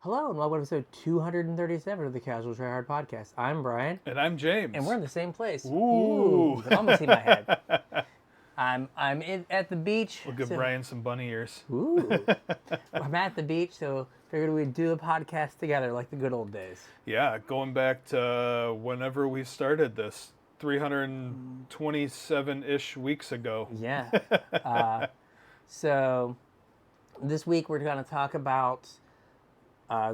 Hello and welcome to episode 237 of the Casual Try Hard podcast. I'm Brian. And I'm James. And we're in the same place. Ooh. You can almost see my head. I'm at the beach. We'll give Brian some bunny ears. Ooh. I'm at the beach, so figured we'd do a podcast together like the good old days. Yeah, going back to whenever we started this, 327-ish weeks ago. Yeah. So this week we're going to talk about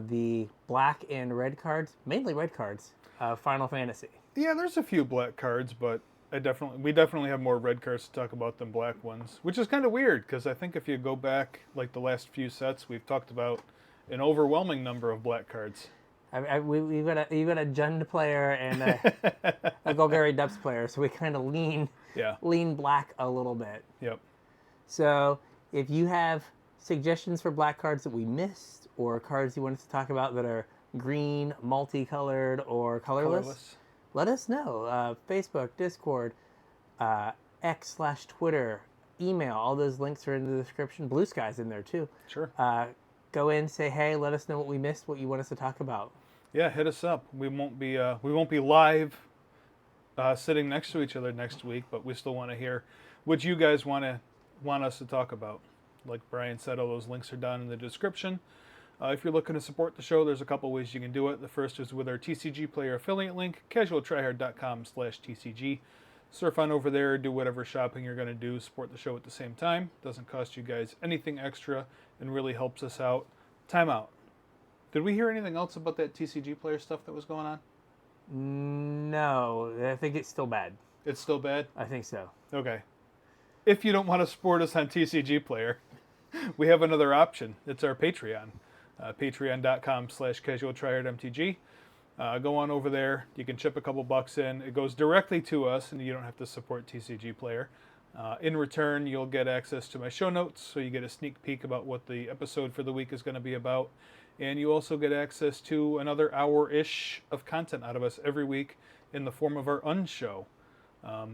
the black and red cards, mainly red cards, Final Fantasy. Yeah, there's a few black cards, but we definitely have more red cards to talk about than black ones, which is kind of weird because I think if you go back like the last few sets, we've talked about an overwhelming number of black cards. You've got a Jund player and a Golgari Depths player, so we kind of lean black a little bit. Yep. So if you have suggestions for black cards that we missed, or cards you want us to talk about that are green, multicolored, or colorless. Let us know. Facebook, Discord, X/Twitter, email. All those links are in the description. Blue Sky's in there too. Sure. Go in, say hey, let us know what we missed, what you want us to talk about. Yeah, hit us up. We won't be live sitting next to each other next week, but we still want to hear what you guys want us to talk about. Like Brian said, all those links are down in the description. If you're looking to support the show, there's a couple ways you can do it. The first is with our TCG player affiliate link, CasualTryHard.com/TCG. Surf on over there, do whatever shopping you're going to do, support the show at the same time. Doesn't cost you guys anything extra and really helps us out. Time out. Did we hear anything else about that TCG player stuff that was going on? No, I think it's still bad. It's still bad? I think so. Okay. If you don't want to support us on TCG player, we have another option. It's our Patreon. Patreon.com/CasualTryHardMTG. Go on over there. You can chip a couple bucks in. It goes directly to us, and you don't have to support TCG Player. In return, you'll get access to my show notes, so you get a sneak peek about what the episode for the week is going to be about. And you also get access to another hour-ish of content out of us every week in the form of our unshow.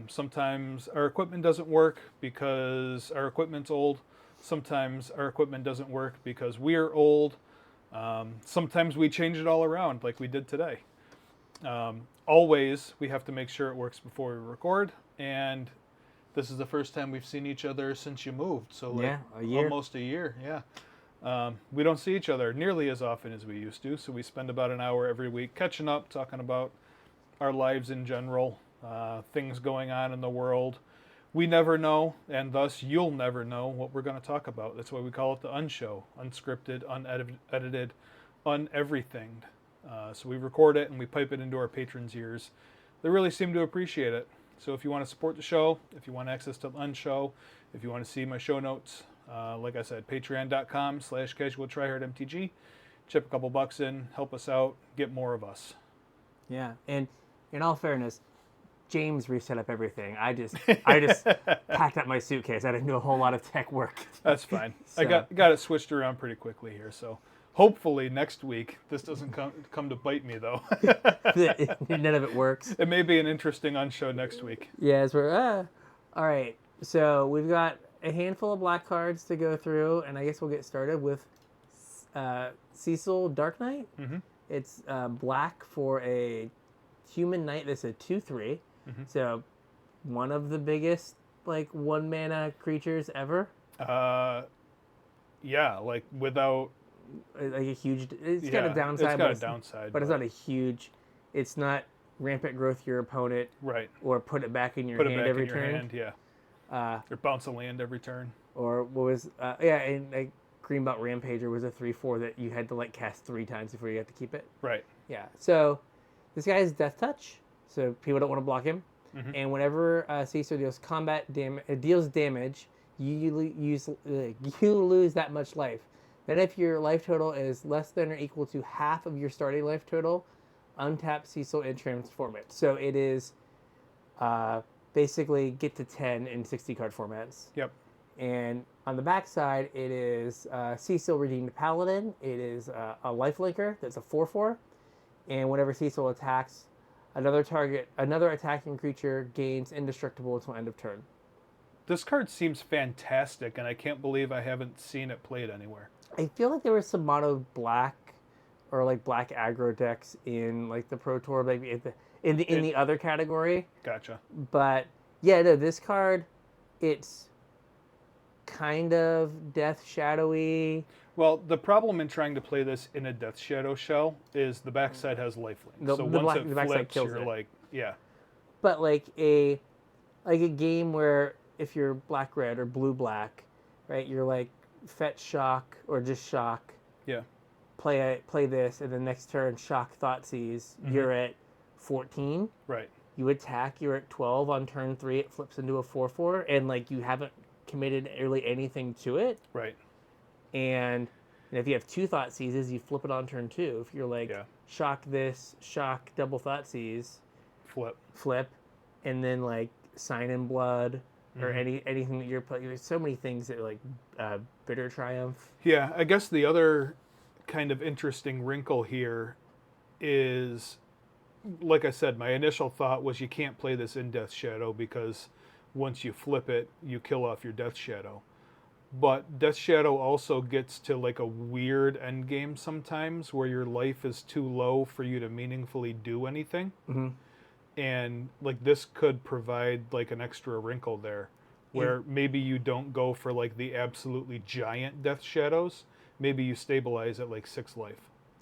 Sometimes our equipment doesn't work because our equipment's old. Sometimes our equipment doesn't work because we're old. Sometimes we change it all around like we did today. Always, we have to make sure it works before we record. And this is the first time we've seen each other since you moved. So a year. Almost a year, yeah. We don't see each other nearly as often as we used to. So we spend about an hour every week catching up, talking about our lives in general, things going on in the world. We never know, and thus you'll never know what we're going to talk about. That's why we call it the unshow. Unscripted, unedited, uneverythinged. So we record it and we pipe it into our patrons' ears. They really seem to appreciate it. So if you want to support the show, if you want access to the unshow, if you want to see my show notes, like I said, patreon.com/CasualTryHardMTG. Chip a couple bucks in, help us out, get more of us. Yeah, and in all fairness, James reset up everything. I just packed up my suitcase. I didn't do a whole lot of tech work. That's fine. So. I got it switched around pretty quickly here. So hopefully next week this doesn't come to bite me though. None of it works. It may be an interesting unshow next week. Yeah, we're all right. So we've got a handful of black cards to go through, and I guess we'll get started with Cecil Dark Knight. Mm-hmm. It's black for a human knight. That's a 2/3. Mm-hmm. So, one of the biggest, like, 1-mana creatures ever. Yeah, like, without... Like a huge... It's got a downside. It's got a downside. But it's not a huge... It's not rampant growth your opponent. Right. Or put it back in your hand every turn. Put it back in your hand, yeah. Or bounce a land every turn. Or what was... and like, Greenbelt Rampager was a 3/4 that you had to, like, cast 3 times before you got to keep it. Right. Yeah, so... This guy has Death Touch, so people don't want to block him. Mm-hmm. And whenever Cecil deals damage, you lose that much life. Then if your life total is less than or equal to half of your starting life total, untap Cecil and transform it. So it is basically get to 10 in 60-card formats. Yep. And on the back side, it is Cecil Redeemed Paladin. It is a lifelinker that's a 4/4. And whenever Cecil attacks, another attacking creature gains indestructible until end of turn. This card seems fantastic, and I can't believe I haven't seen it played anywhere. I feel like there was some mono black or like black aggro decks in like the Pro Tour, maybe in the other category. Gotcha. But yeah, no, this card, it's kind of Death Shadowy. Well, the problem in trying to play this in a Death Shadow shell is the backside has lifelink. So once it flips, you're like, yeah. But like a game where if you're black red or blue black, right, you're like fetch shock or just shock. Yeah. Play this, and then next turn shock Thoughtseize. You're at 14. Right. You attack. You're at 12 on turn 3. It flips into a 4/4, and like you haven't committed really anything to it. Right. And if you have 2 Thoughtseizes, you flip it on turn 2. If you're like shock this, shock double Thoughtseize, flip, and then like Sign in Blood or anything that you're playing. There's so many things that like Bitter Triumph. Yeah, I guess the other kind of interesting wrinkle here is, like I said, my initial thought was you can't play this in Death Shadow because once you flip it, you kill off your Death Shadow. But Death Shadow also gets to like a weird end game sometimes where your life is too low for you to meaningfully do anything. And like this could provide like an extra wrinkle there where maybe you don't go for like the absolutely giant Death Shadows. Maybe you stabilize at like 6 life.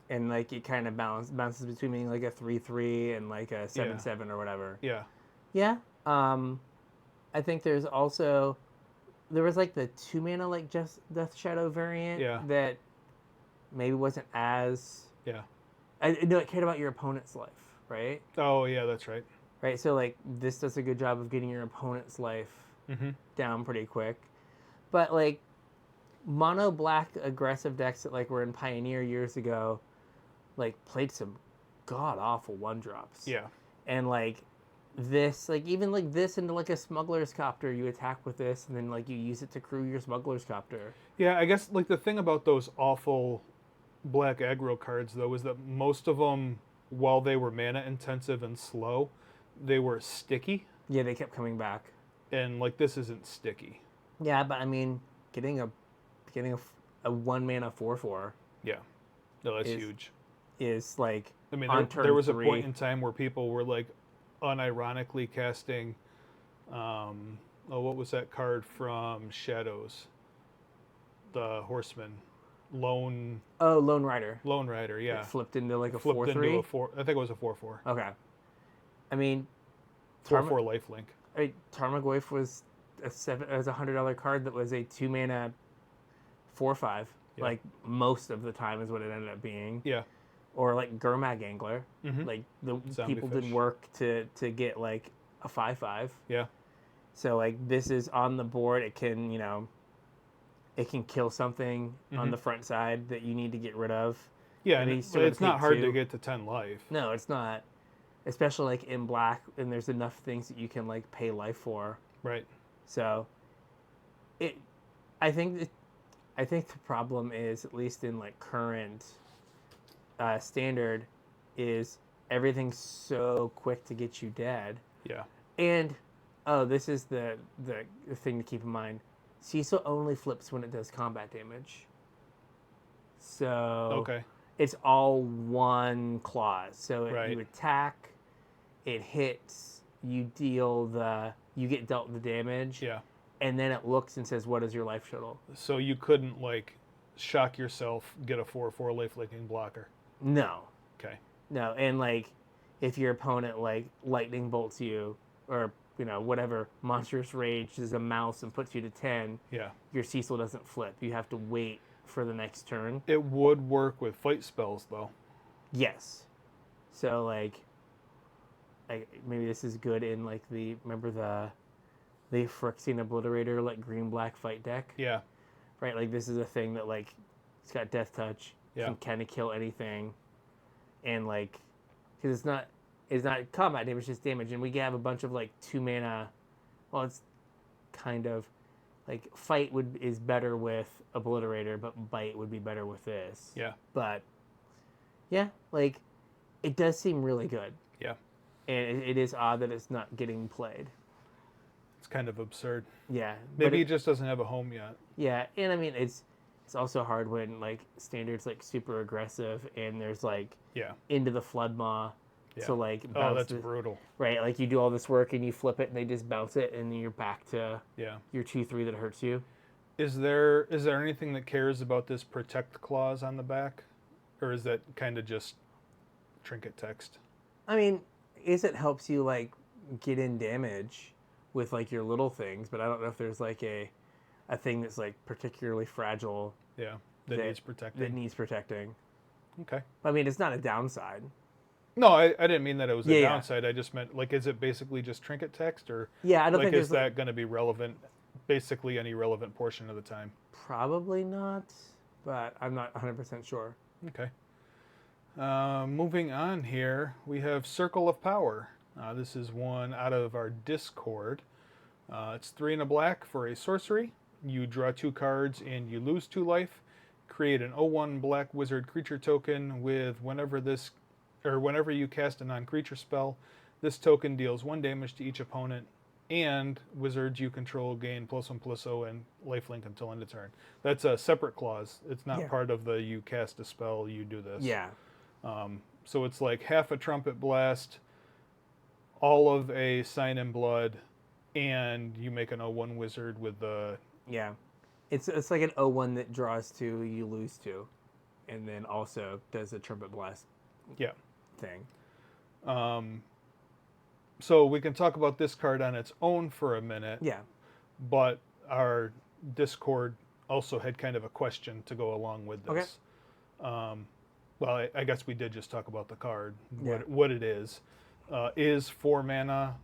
And like it kind of bounces between being like a 3/3 and like a 7/7 or whatever. Yeah. Yeah. I think there was like the 2 mana like just Death Shadow variant that maybe wasn't as it cared about your opponent's life, right? Oh yeah, that's right. Right. So like this does a good job of getting your opponent's life down pretty quick, but like mono black aggressive decks that like were in Pioneer years ago, like played some god awful 1-drops. Yeah. And like this, like even like this into like a Smuggler's Copter, you attack with this, and then like you use it to crew your Smuggler's Copter. Yeah, I guess like the thing about those awful black aggro cards though is that most of them, while they were mana intensive and slow, they were sticky. Yeah, they kept coming back. And like this isn't sticky. Yeah, but I mean, getting a 1 mana 4/4. Yeah, no, that's huge. Is like I mean, there was a point in time where people were like unironically casting. What was that card from Shadows? The Horseman, Lone Rider. Lone Rider, yeah. It flipped into like a 4/3. I think it was a 4/4. Okay. I mean, 4/4 lifelink. Tarmogoyf was a $100 card that was a 2 mana 4/5. Yeah. Like most of the time is what it ended up being. Yeah. Or like Gurmag Angler. Like the people did work to get like a 5/5. Yeah. So like this is on the board. It can it can kill something on the front side that you need to get rid of. Yeah, and it's not hard to get to 10 life. No, it's not. Especially like in black, and there's enough things that you can like pay life for. Right. So, I think the problem is, at least in like current standard, is everything's so quick to get you dead. Yeah. And this is the thing to keep in mind. Cecil only flips when it does combat damage. So it's all one clause. So you attack, it hits, you get dealt the damage. Yeah. And then it looks and says, what is your life total? So you couldn't like shock yourself, get a 4/4 lifelinking blocker. No. Okay. No, and like if your opponent like lightning bolts you or whatever monstrous rage is a mouse and puts you to 10, your Cecil doesn't flip. You have to wait for the next turn. It would work with fight spells though. Yes. So like maybe this is good in like remember the Phyrexian Obliterator like green black fight deck? Yeah. Right, like this is a thing that like it's got death touch, can kind of kill anything, and like because it's not combat damage, it's just damage, and we have a bunch of like 2 mana. Well, it's kind of like fight is better with Obliterator, but bite would be better with this. Yeah. But yeah, like it does seem really good. Yeah. And it is odd that it's not getting played. It's kind of absurd. Yeah. Maybe it just doesn't have a home yet. Yeah, and I mean it's also hard when like standard's like super aggressive and there's like Yeah. into the flood maw. Yeah. So like Oh, bounce that's brutal. right, like you do all this work and you flip it and they just bounce it and then you're back to Yeah. your 2/3 that hurts you. Is there anything that cares about this protect clause on the back, or is that kind of just trinket text? I mean, it helps you like get in damage with like your little things, but I don't know if there's like a thing that's like particularly fragile. Yeah, that needs protecting. That needs protecting. Okay. I mean, it's not a downside. No, I didn't mean that it was a Yeah. downside. I just meant like, is it basically just trinket text, or Yeah, I don't like think is there's that going to be relevant? Basically, any relevant portion of the time. probably not, but I'm not 100% sure. Okay. Moving on here, we have Circle of Power. This is one out of our Discord. It's 3 and a black for a sorcery. You draw 2 cards and you lose 2 life. Create an 0/1 black wizard creature token with whenever you cast a non-creature spell, this token deals 1 damage to each opponent, and wizards you control gain +1/+0 and lifelink until end of turn. That's a separate clause. It's not part of the you cast a spell, you do this. Yeah. So it's like half a trumpet blast, all of a sign in blood, and you make an 0/1 wizard with the... Yeah. It's like an 0/1 that draws 2, you lose 2, and then also does a trumpet blast thing. So we can talk about this card on its own for a minute. Yeah. But our Discord also had kind of a question to go along with this. Okay. Well, I guess we did just talk about the card, Yeah. what it is. Is 4 mana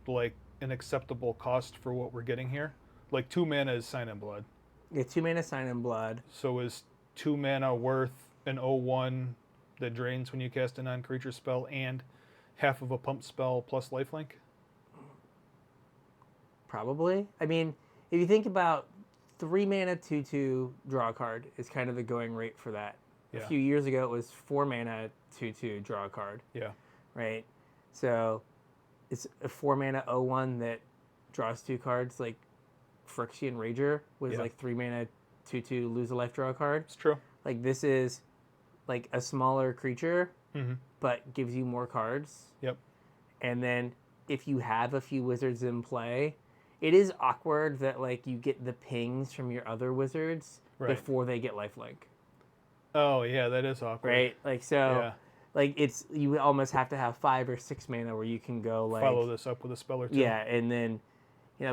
like an acceptable cost for what we're getting here? Like 2 mana is Sign in Blood. Yeah, 2 mana Sign in Blood. So is 2 mana worth an 0/1 that drains when you cast a non-creature spell and half of a pump spell plus lifelink? Probably. I mean, if you think about 3 mana 2/2 draw a card is kind of the going rate for that. Yeah. A few years ago, it was 4 mana 2/2 draw a card. Yeah. Right? So it's a 4 mana 0/1 that draws 2 cards. Like Phyrexian Rager was like 3 mana 2/2 lose a life draw a card. It's true. Like this is like a smaller creature, but gives you more cards. Yep. And then if you have a few wizards in play, it is awkward that like you get the pings from your other wizards before they get lifelink. Oh yeah, that is awkward. Right? Like so like it's you almost have to have 5 or 6 mana where you can go like follow this up with a spell or 2. Yeah, and then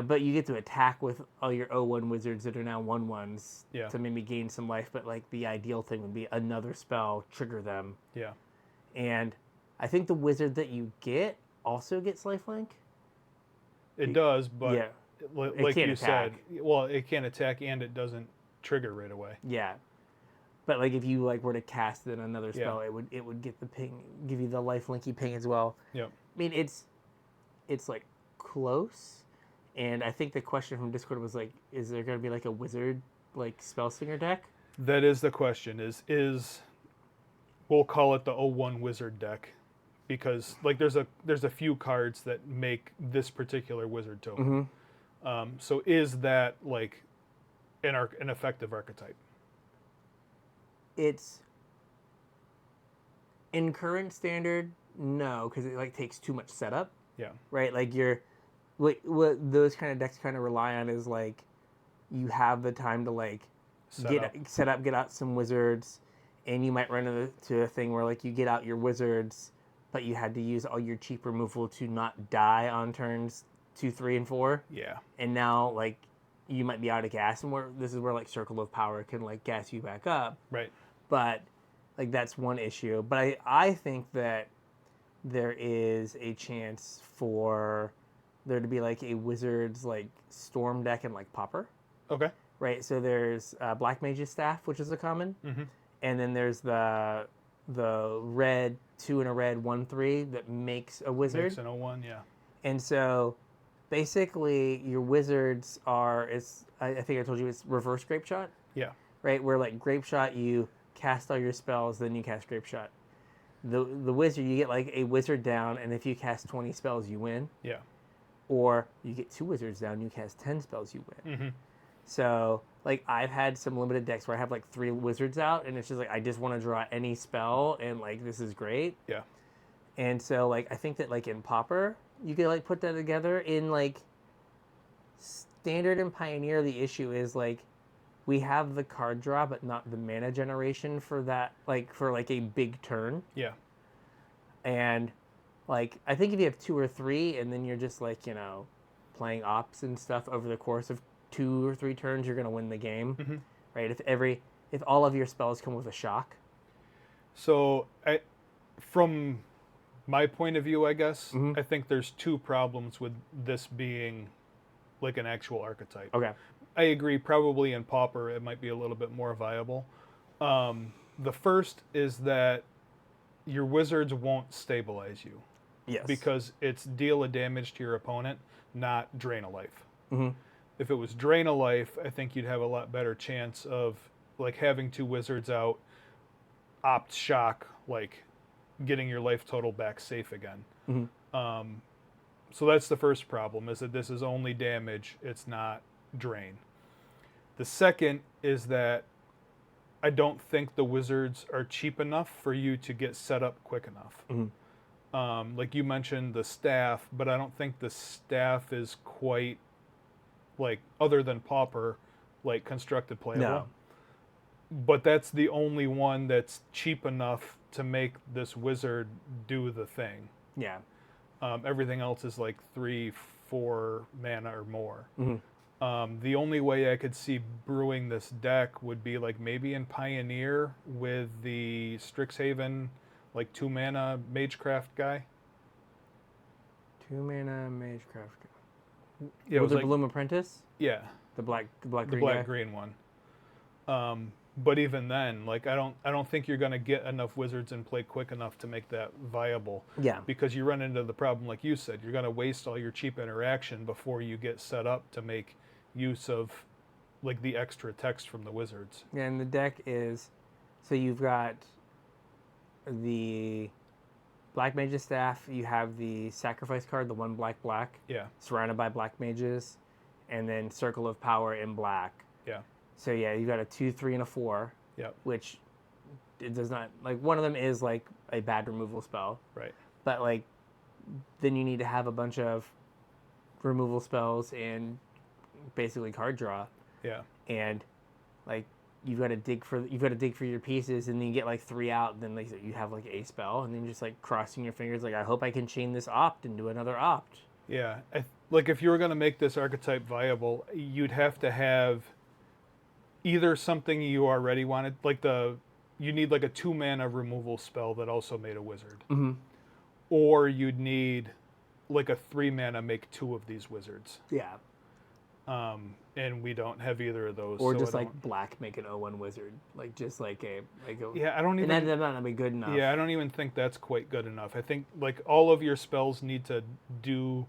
but you get to attack with all your 0/1 wizards that are now 1/1s to maybe gain some life, but like the ideal thing would be another spell, trigger them. Yeah. And I think the wizard that you get also gets lifelink. It does, but like you attack. said, well, it can't attack and it doesn't trigger right away. Yeah. But like if you like were to cast then another spell, it would get the ping, give you the lifelinky ping as well. Yep. I mean it's like close. And I think the question from Discord was like, is there going to be like a wizard like Spellslinger deck? That is the question. Is we'll call it the 0/1 wizard deck, because like there's a few cards that make this particular wizard token. So is that like an effective archetype? It's in current standard, no, because it like takes too much setup. Yeah. Right. Like what those kind of decks kind of rely on is like you have the time to like set up, get out some wizards, and you might run into a thing where like you get out your wizards, but you had to use all your cheap removal to not die on turns 2, 3, and 4. Yeah. And now like you might be out of gas, and this is where like Circle of Power can like gas you back up. Right. But like that's one issue. But I think that there is a chance for there to be like a wizard's like storm deck and like Pauper. Okay. Right. So there's Black Mage's Staff, which is a common, and then there's the red 2 and a red 1/3 that makes a wizard. Makes an 0/1, yeah. And so basically your wizards are I think I told you it's reverse Grape Shot. Yeah. Right. Where like Grape Shot you cast all your spells, then you cast Grape Shot. The wizard you get like a wizard down, and if you cast 20 spells you win. Yeah. Or you get 2 wizards down, you cast 10 spells, you win. So like I've had some limited decks where I have like 3 wizards out, and it's just like I just want to draw any spell, and like this is great. Yeah. And so like I think that like in Pauper, you could like put that together. In like Standard and Pioneer, the issue is like we have the card draw, but not the mana generation for that, like for like a big turn. Yeah. And like I think if you have 2 or 3, and then you're just like playing ops and stuff over the course of 2 or 3 turns, you're gonna win the game, right? If all of your spells come with a shock. So from my point of view, I guess I think there's 2 problems with this being like an actual archetype. Okay. I agree. Probably in Pauper, it might be a little bit more viable. The first is that your wizards won't stabilize you. Yes. Because it's deal a damage to your opponent, not drain a life. Mm-hmm. If it was drain a life, I think you'd have a lot better chance of like having 2 wizards out, opt shock, like getting your life total back safe again. Mm-hmm. So that's the first problem, is that this is only damage, it's not drain. The second is that I don't think the wizards are cheap enough for you to get set up quick enough. Mm-hmm. Like you mentioned the staff, but I don't think the staff is quite like, other than Pauper, like constructed playable. No. But that's the only one that's cheap enough to make this wizard do the thing. Yeah. Everything else is like 3-4 mana or more. Mm-hmm. The only way I could see brewing this deck would be like maybe in Pioneer with the Strixhaven, like 2 mana Magecraft guy. 2 mana Magecraft. Yeah, Was it like, Bloom Apprentice? yeah, The black green one. But even then, like I don't think you're gonna get enough wizards in play quick enough to make that viable. Yeah. Because you run into the problem, like you said, you're gonna waste all your cheap interaction before you get set up to make use of like the extra text from the wizards. Yeah, and the deck is, so you've got the Black Mage's Staff, you have the Sacrifice card, the 1 black, Yeah. surrounded by Black Mages, and then Circle of Power in black. Yeah. So yeah, you got a 2, 3, and a 4. Yep. Which it does not, like, one of them is like a bad removal spell. Right. But like, then you need to have a bunch of removal spells and basically card draw. Yeah. And like you've got to dig for your pieces, and then you get like 3 out, and then like you have like a spell, and then you're just like crossing your fingers like I hope I can chain this opt and do another opt. Yeah. Like if you were gonna make this archetype viable, you'd have to have either something you already wanted, like you need like a 2 mana removal spell that also made a wizard. Mm-hmm. Or you'd need like a 3 mana make 2 of these wizards. Yeah. And we don't have either of those. Or so just like black make an 0/1 wizard, like just like a yeah. I don't even. And that's not gonna be good enough. Yeah, I don't even think that's quite good enough. I think like all of your spells need to do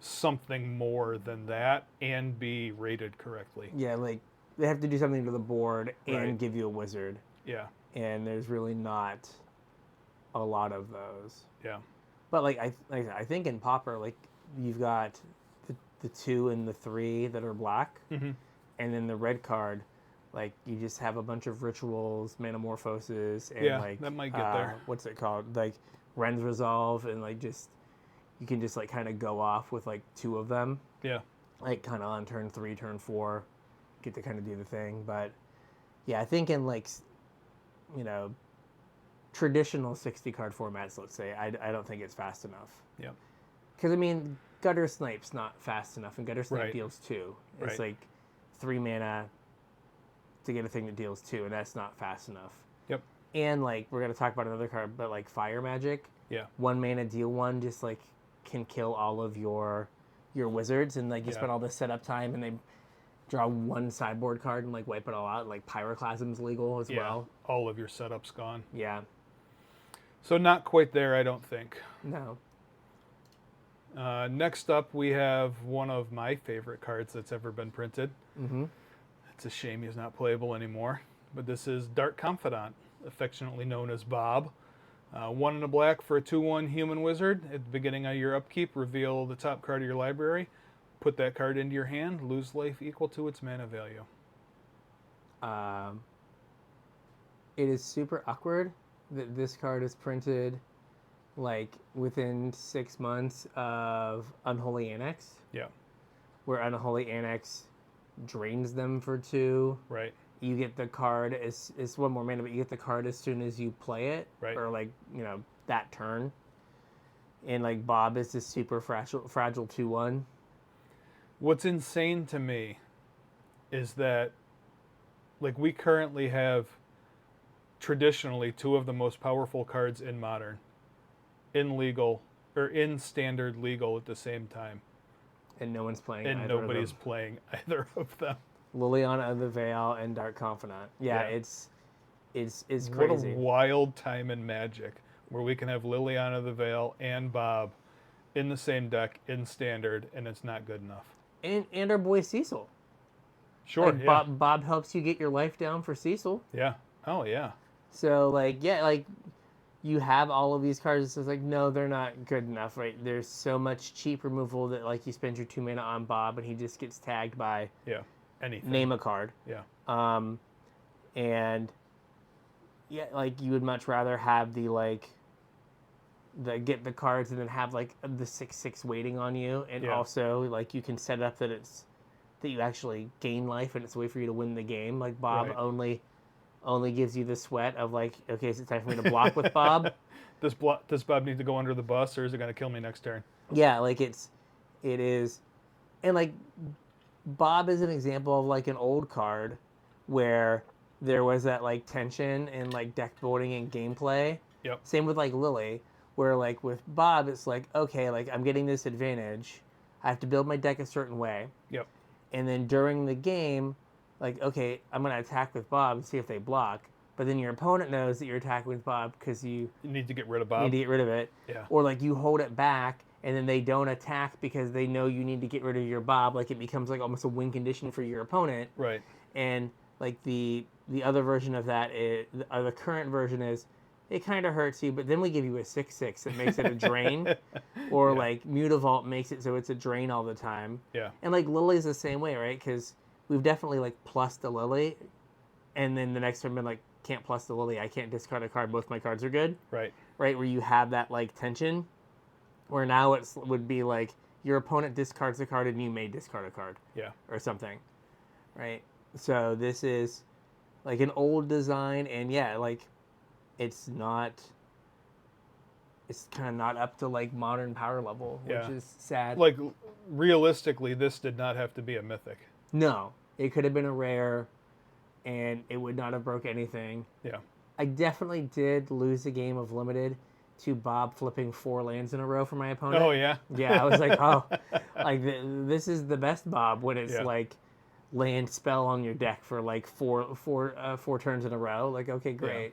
something more than that and be rated correctly. Yeah, like they have to do something to the board and Right. give you a wizard. Yeah. And there's really not a lot of those. Yeah. But like I think in Pauper, like you've got the 2 and the 3 that are black, Mm-hmm. and then the red card, like you just have a bunch of rituals, metamorphoses, and Yeah, like that might get there. What's it called? Like Ren's Resolve, and like just you can just like kind of go off with like 2 of them. Yeah. Like kind of on turn 3, turn 4, get to kind of do the thing. But yeah, I think in like traditional 60 card formats, let's say, I don't think it's fast enough. Yeah. Because I mean, Gutter Snipe's not fast enough, and Gutter Snipe Right. deals 2. It's Right. like 3 mana to get a thing that deals 2, and that's not fast enough. Yep. And like we're gonna talk about another card, but like Fire Magic, Yeah. 1 mana deal 1 just like can kill all of your wizards, and like you Yeah. spend all this setup time, and they draw 1 sideboard card and like wipe it all out. Like Pyroclasm's legal as Yeah. well. All of your setup's gone. Yeah. So not quite there, I don't think. No. Next up, we have one of my favorite cards that's ever been printed. Mm-hmm. It's a shame he's not playable anymore. But this is Dark Confidant, affectionately known as Bob. 1 and a black for a 2/1 human wizard. At the beginning of your upkeep, reveal the top card of your library. Put that card into your hand. Lose life equal to its mana value. Um, it is super awkward that this card is printed like within 6 months of Unholy Annex, Yeah. where Unholy Annex drains them for 2. Right. You get the card it's 1 more mana, but you get the card as soon as you play it, Right. or like that turn. And like Bob is this super fragile 2/1. What's insane to me is that, like, we currently have traditionally 2 of the most powerful cards in Modern, in legal, or in standard legal at the same time, And no one's playing and either nobody's of them. playing either of them. Liliana of the Veil and Dark Confidant. Yeah. It's What crazy. a wild time in Magic, where we can have Liliana of the Veil and Bob in the same deck in standard, and it's not good enough. And our boy Cecil. Sure, Like yeah. Bob helps you get your life down for Cecil. Yeah. Oh, yeah. So like you have all of these cards. It's like, no, they're not good enough, right? There's so much cheap removal that like you spend your 2 mana on Bob and he just gets tagged by Anything. name a card. Yeah. And yeah, like you would much rather have the get the cards and then have like the 6/6 waiting on you, and also like you can set it up that that you actually gain life and it's a way for you to win the game. Like Bob only gives you the sweat of like, okay, so it's time for me to block with Bob. Does Bob need to go under the bus, or is it going to kill me next turn? Yeah, like it is, and like Bob is an example of like an old card where there was that like tension in like deck building and gameplay. Yep. Same with like Lily, where like with Bob, it's like, okay, like I'm getting this advantage. I have to build my deck a certain way. Yep. And then during the game, like, okay, I'm going to attack with Bob and see if they block. But then your opponent knows that you're attacking with Bob because you need to get rid of Bob. Need to get rid of it. Yeah. Or like you hold it back and then they don't attack because they know you need to get rid of your Bob. Like it becomes like almost a win condition for your opponent. Right. And like the other version of that is, the current version is, it kind of hurts you, but then we give you a 6/6 that makes it a drain. Or like Mutavault makes it so it's a drain all the time. Yeah. And like Lily's the same way, right? Because we've definitely like plussed the Lily, and then the next turn been like, can't plus the Lily, I can't discard a card, both my cards are good. Right. Right, where you have that like tension, where now it would be like your opponent discards a card and you may discard a card. Yeah. Or something. Right? So this is like an old design, and yeah, like it's kind of not up to like modern power level, which is sad. Like realistically, this did not have to be a mythic. No, it could have been a rare, and it would not have broke anything. Yeah. I definitely did lose a game of Limited to Bob flipping 4 lands in a row for my opponent. Oh yeah. Yeah, I was like, oh, like this is the best Bob when it's like land spell on your deck for like four turns in a row. Like, okay, great. Yeah.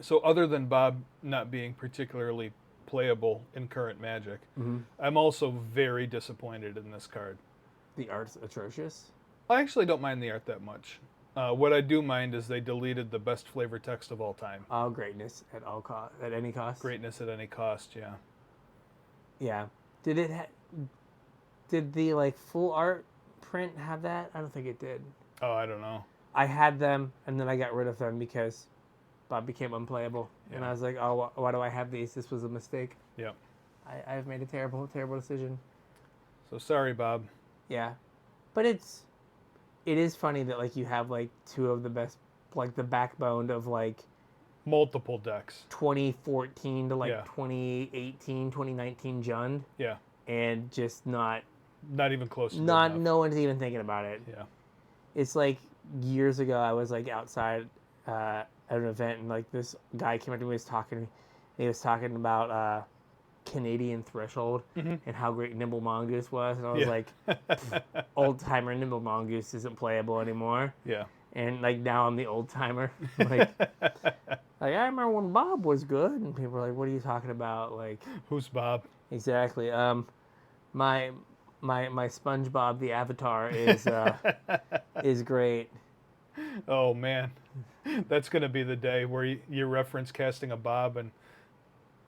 So other than Bob not being particularly playable in current Magic, I'm also very disappointed in this card. The art's atrocious. I actually don't mind the art that much. What I do mind is they deleted the best flavor text of all time. Oh, greatness at all at any cost. Greatness at any cost, yeah. Yeah. Did the like full art print have that? I don't think it did. Oh, I don't know. I had them, and then I got rid of them because Bob became unplayable. Yeah. And I was like, oh, why do I have these? This was a mistake. Yep. I've made a terrible, terrible decision. So sorry, Bob. Yeah. But it is funny that like you have like 2 of the best, like the backbone of like multiple decks. 2014 to like 2018, 2019 Jund. Yeah. And just not even close to no one's even thinking about it. Yeah. It's like years ago I was like outside at an event, and like this guy came up to me, he was talking about Canadian Threshold and how great Nimble Mongoose was, and I was like, old timer, Nimble Mongoose isn't playable anymore. Yeah. And like now I'm the old timer. Like I remember when Bob was good, and people were like, what are you talking about? Like, who's Bob? Exactly. My SpongeBob the Avatar is great. Oh man, that's gonna be the day where you reference casting a Bob, and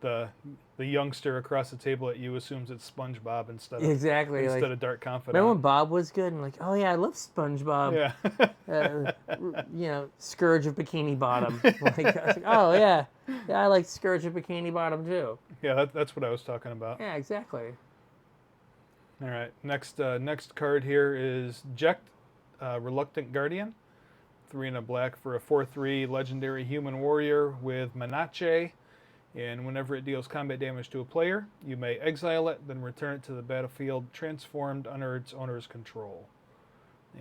the youngster across the table at you assumes it's SpongeBob instead of Exactly. Dark Confidant. Remember when Bob was good? And like, oh yeah, I love SpongeBob. Yeah. Scourge of Bikini Bottom. Like, I was like, oh yeah, I like Scourge of Bikini Bottom too. Yeah, that's what I was talking about. Yeah, exactly. All right, next card here is Jekt, Reluctant Guardian. 3 and a black for a 4/3 legendary human warrior with Manache. And whenever it deals combat damage to a player, you may exile it, then return it to the battlefield transformed under its owner's control.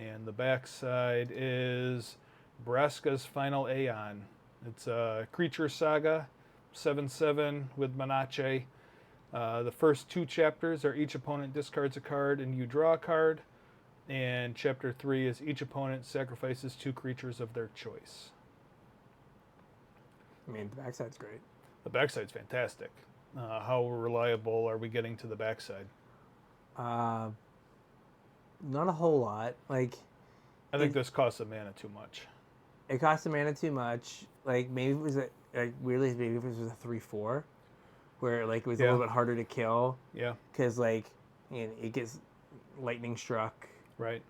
And the backside is Braska's Final Aeon. It's a creature saga, 7/7 with Manache. The first 2 chapters are each opponent discards a card and you draw a card. And chapter 3 is each opponent sacrifices 2 creatures of their choice. I mean, the backside's great. The backside's fantastic. How reliable are we getting to the backside? Not a whole lot. Like, I think this costs a mana too much. It costs a mana too much. Like, maybe it was weirdly, maybe if it was a 3/4, where like it was a little bit harder to kill. Yeah. Because like, it gets lightning struck. Right.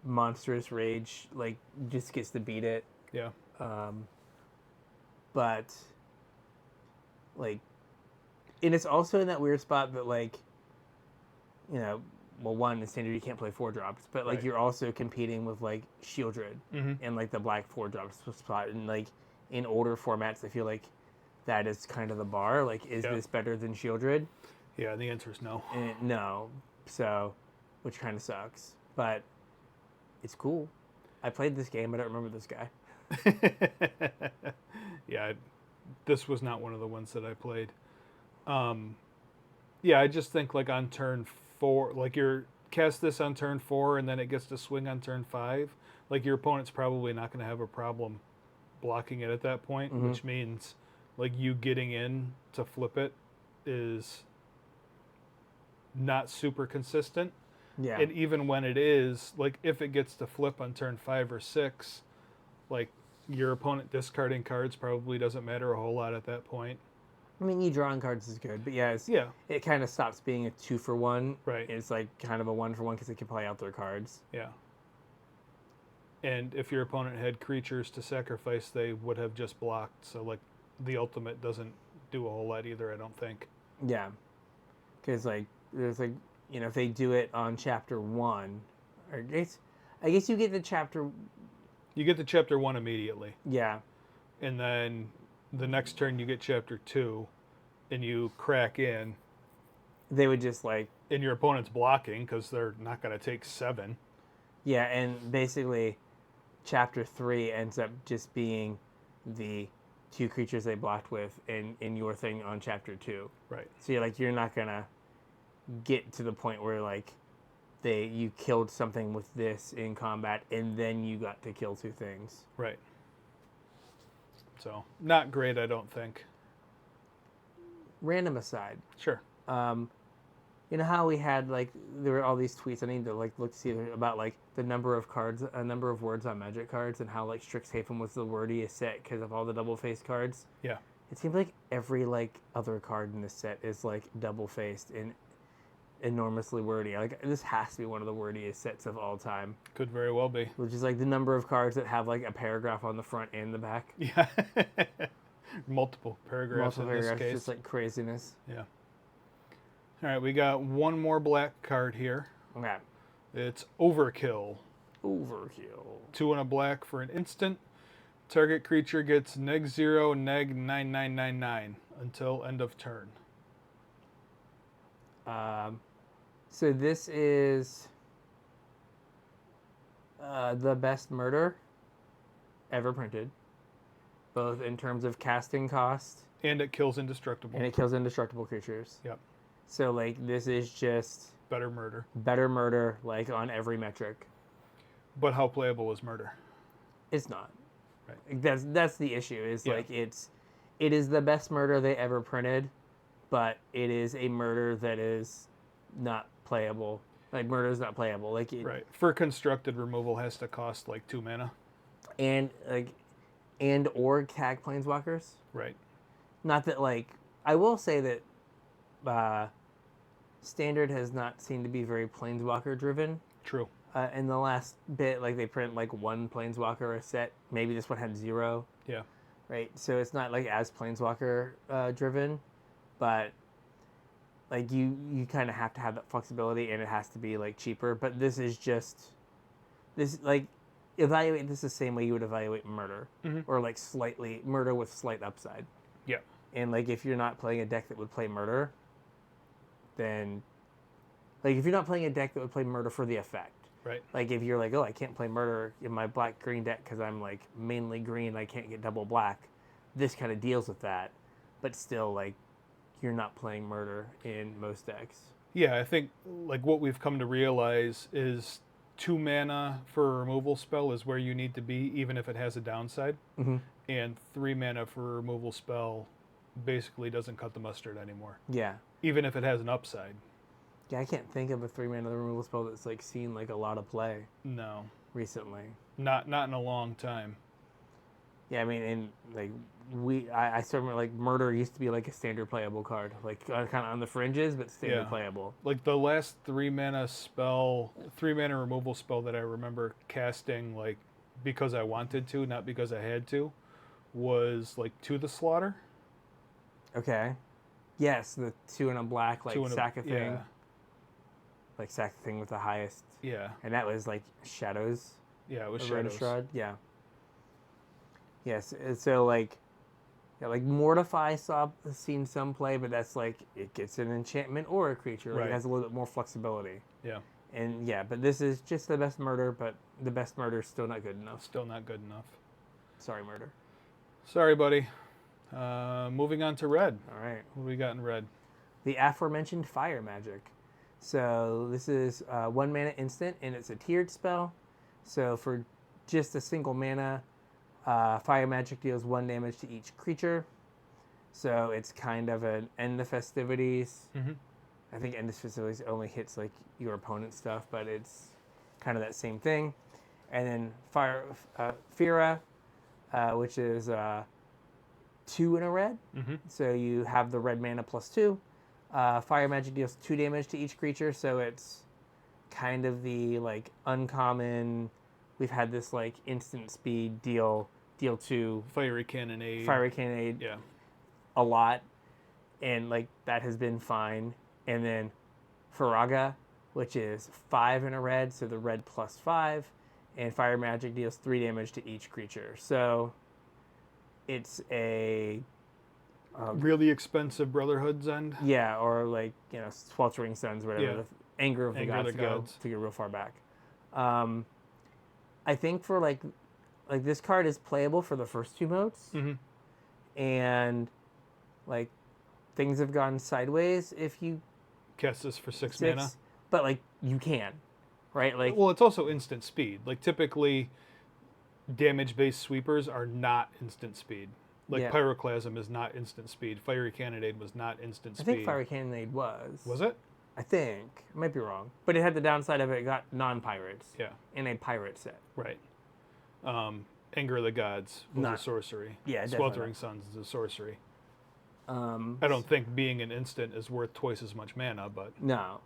Monstrous Rage like just gets to beat it. Yeah. But like, and it's also in that weird spot that like, well, one, in standard you can't play 4-drops, but like you're also competing with like Shieldred and like the black 4-drop spot, and like in older formats I feel like that is kind of the bar. Like, is this better than Shieldred? Yeah, the answer is no. No. So, which kind of sucks. But it's cool. I played this game. I don't remember this guy. Yeah, this was not one of the ones that I played. Yeah, I just think like on turn 4, like you're cast this on turn 4 and then it gets to swing on turn 5. Like your opponent's probably not going to have a problem blocking it at that point, which means like you getting in to flip it is not super consistent. Yeah. And even when it is, like if it gets to flip on turn 5 or 6, like your opponent discarding cards probably doesn't matter a whole lot at that point. I mean, you drawing cards is good, but it kind of stops being a 2-for-1. Right. It's like kind of a 1-for-1 because they can play out their cards. Yeah. And if your opponent had creatures to sacrifice, they would have just blocked. So like the ultimate doesn't do a whole lot either, I don't think. Yeah. Because like there's like, if they do it on chapter 1, or I guess you get the chapter. You get to chapter 1 immediately. Yeah. And then the next turn you get chapter 2 and you crack in. They would just like. And your opponent's blocking because they're not going to take 7. Yeah, and basically chapter 3 ends up just being the 2 creatures they blocked with in your thing on chapter 2. Right. So you're not going to get to the point where like you killed something with this in combat and then you got to kill 2 things. Right. So not great, I don't think. Random aside. Sure. You know how we had like there were all these tweets. I need to like look to see about like the number of cards, a number of words on Magic cards, and how like Strixhaven was the wordiest set because of all the double faced cards. Yeah. It seems like every like other card in this set is like double faced and enormously wordy. Like this has to be one of the wordiest sets of all time. Could very well be. Which is like the number of cards that have like a paragraph on the front and the back. Yeah. Multiple paragraphs in this case. Just like craziness. Yeah. All right, we got one more black card here. Okay. It's Overkill. Overkill. 2 and a black for an instant. Target creature gets -0, -9999 until end of turn. So this is the best murder ever printed, both in terms of casting cost. And it kills indestructible. And it kills indestructible creatures. Yep. So like this is just better murder. Better murder, like on every metric. But how playable is murder? It's not. Right. That's the issue. Is like it is the best murder they ever printed, but it is a murder that is not playable. Like murder is not playable. Like right. For constructed removal has to cost like 2 mana. And or tag planeswalkers. Right. Not that like I will say that Standard has not seemed to be very Planeswalker driven. True. In the last bit, like they print like one Planeswalker a set. Maybe this one had 0. Yeah. Right. So it's not like as Planeswalker driven, but like you kind of have to have that flexibility, and it has to be like cheaper. But this is just like evaluate this the same way you would evaluate Murder, or like slightly Murder with slight upside. Yeah. And like if you're not playing a deck that would play Murder, then like if you're not playing a deck that would play Murder for the effect. Right. Like if you're like, oh, I can't play Murder in my black-green deck because I'm like mainly green, I can't get double black. This kind of deals with that, but still like you're not playing Murder in most decks. Yeah, I think like what we've come to realize is 2 mana for a removal spell is where you need to be, even if it has a downside. And 3 mana for a removal spell basically doesn't cut the mustard anymore. Yeah. Even if it has an upside. Yeah, I can't think of a 3 mana removal spell that's like seen like a lot of play. No. Recently. Not in a long time. Yeah, I mean, and like I still remember like Murder used to be like a standard playable card, like kind of on the fringes, but standard playable. Like the last 3 mana removal spell that I remember casting like because I wanted to, not because I had to, was like To the Slaughter. Okay. Yes, the 2 and a black like sack a thing. Yeah. Like sack the thing with the highest. Yeah. And that was like Shadows. Yeah, it was Shadows. Shroud. Yeah. Yes, so like, yeah, like Mortify seen some play, but that's like it gets an enchantment or a creature. Like, it has a little bit more flexibility. Yeah. And yeah, but this is just the best Murder, but the best Murder is still not good enough. Still not good enough. Sorry, Murder. Sorry, buddy. Moving on to red. All right. What do we got in red? The aforementioned Fire Magic. So this is 1 mana instant, and it's a tiered spell. So for just a single mana, Fire Magic deals 1 damage to each creature. So it's kind of an End the Festivities. I think End the Festivities only hits like your opponent's stuff, but it's kind of that same thing. And then Fira, which is 2 in a red. So you have the red mana +2. Fire Magic deals 2 damage to each creature, so it's kind of the like uncommon. We've had this like instant speed deal 2 Fiery Cannonade. Yeah. A lot, and like that has been fine. And then Faraga, which is 5 in a red, so the red +5, and Fire Magic deals 3 damage to each creature. So it's a really expensive Brotherhood's End. Yeah, or like Sweltering Suns, whatever. Yeah. The Anger of the Gods to go real far back. I think for like this card is playable for the first 2 modes, and like things have gone sideways if you cast this for 6 mana. But like you can, right? Like well, it's also instant speed. Like typically, damage-based sweepers are not instant speed. Like Pyroclasm is not instant speed. Fiery Cannonade was not instant speed. I think Fiery Cannonade was. Was it? I think. I might be wrong. But it had the downside of it got non-pirates. Yeah. In a pirate set. Right. Anger of the Gods was a sorcery. Yeah, Sweltering Suns is a sorcery. I don't think being an instant is worth twice as much mana, but... No.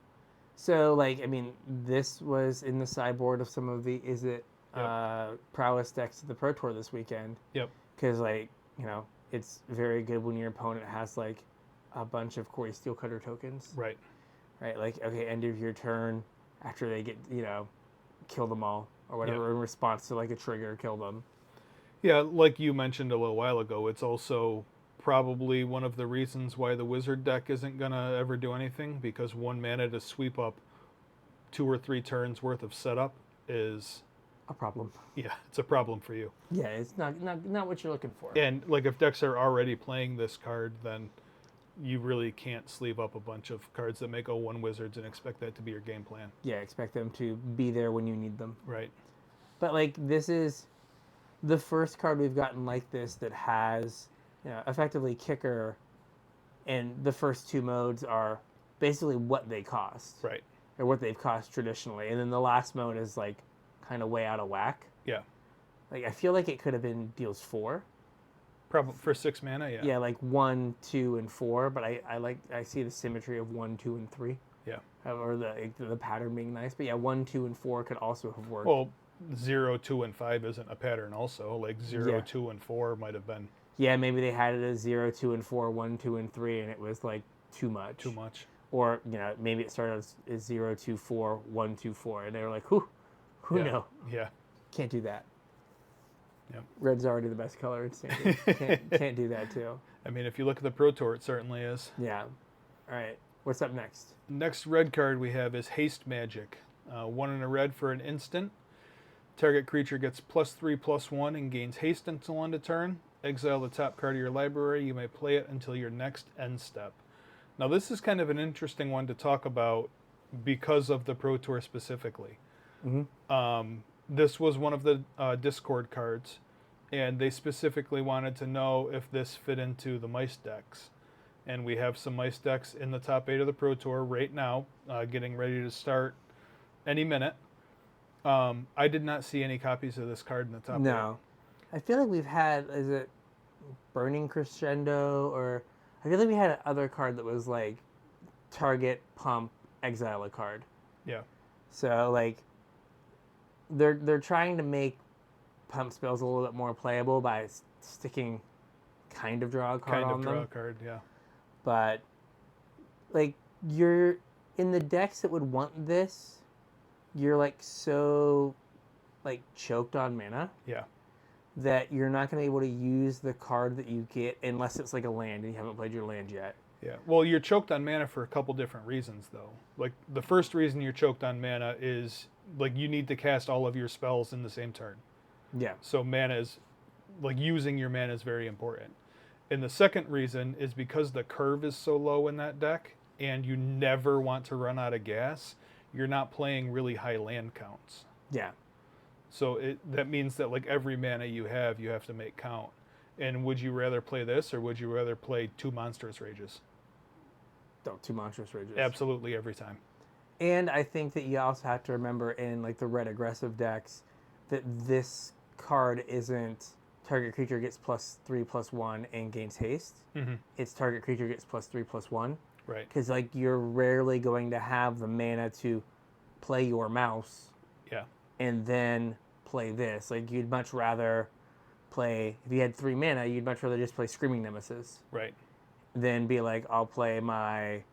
So, like, I mean, this was in the sideboard of some of the prowess decks at the Pro Tour this weekend. Yep. Because, like, it's very good when your opponent has, like, a bunch of Corey Steelcutter tokens. Right. Right? Like, okay, end of your turn, after they get, kill them all, or whatever, in response to, like, a trigger, kill them. Yeah, like you mentioned a little while ago, it's also probably one of the reasons why the Wizard deck isn't going to ever do anything, because 1 mana to sweep up 2 or 3 turns worth of setup is... a problem. Yeah, it's a problem for you. Yeah, it's not what you're looking for. And like if decks are already playing this card, then you really can't sleeve up a bunch of cards that make 0/1 Wizards and expect that to be your game plan. Yeah, expect them to be there when you need them. Right. But like this is the first card we've gotten like this that has effectively kicker, and the first 2 modes are basically what they cost. Right. Or what they've cost traditionally. And then the last mode is like kind of way out of whack. Yeah. Like I feel like it could have been deals 4. Probably for 6 mana, yeah. Yeah, like 1, 2, and 4. But I see the symmetry of 1, 2, and 3. Yeah. Or the pattern being nice. But yeah, 1, 2, and 4 could also have worked. Well, 0, 2, and 5 isn't a pattern also. Like 0, Yeah. 2, and 4 might have been Yeah, maybe they had it as 0, 2, and 4, 1, 2, and 3, and it was like too much. too much. Or, maybe it started as 0, 2, 4, 1, 2, 4. And they were like, who Yeah. no? Yeah. Can't do that. Yep. Red's already the best color in Standard. can't do that too. I mean, if you look at the Pro Tour, it certainly is. Yeah. All right. What's up next? Next red card we have is Haste Magic. 1 in a red for an instant. Target creature gets +3/+1 and gains haste until end of turn. Exile the top card of your library. You may play it until your next end step. Now this is kind of an interesting one to talk about because of the Pro Tour specifically. Mm-hmm. This was one of the Discord cards, and they specifically wanted to know if this fit into the Mice decks. And we have some Mice decks in the top 8 of the Pro Tour right now, getting ready to start any minute. I did not see any copies of this card in the top 8. No. I feel like we've had, is it Burning Crescendo, or I feel like we had another card that was like target, pump, exile a card. Yeah. So like they're trying to make pump spells a little bit more playable by sticking kind of draw a card on them. Kind of draw a card, yeah. But like you're in the decks that would want this, you're like so like choked on mana. Yeah. That you're not going to be able to use the card that you get unless it's like a land and you haven't played your land yet. Yeah. Well, you're choked on mana for a couple different reasons, though. Like, the first reason you're choked on mana is, like, you need to cast all of your spells in the same turn. Yeah. So mana is, like, using your mana is very important. And the second reason is because the curve is so low in that deck and you never want to run out of gas, you're not playing really high land counts. Yeah. So that means that like every mana you have to make count. And would you rather play this or would you rather play 2 Monstrous Rages? Oh, 2 Monstrous Rages. Absolutely every time. And I think that you also have to remember in like the red aggressive decks that this card isn't target creature gets +3/+1 and gains haste. Mm-hmm. It's target creature gets +3/+1. Right. Because like you're rarely going to have the mana to play your mouse. Yeah. And then play this. Like you'd much rather play, if you had 3 mana, you'd much rather just play Screaming Nemesis. Right. Than be like, I'll play my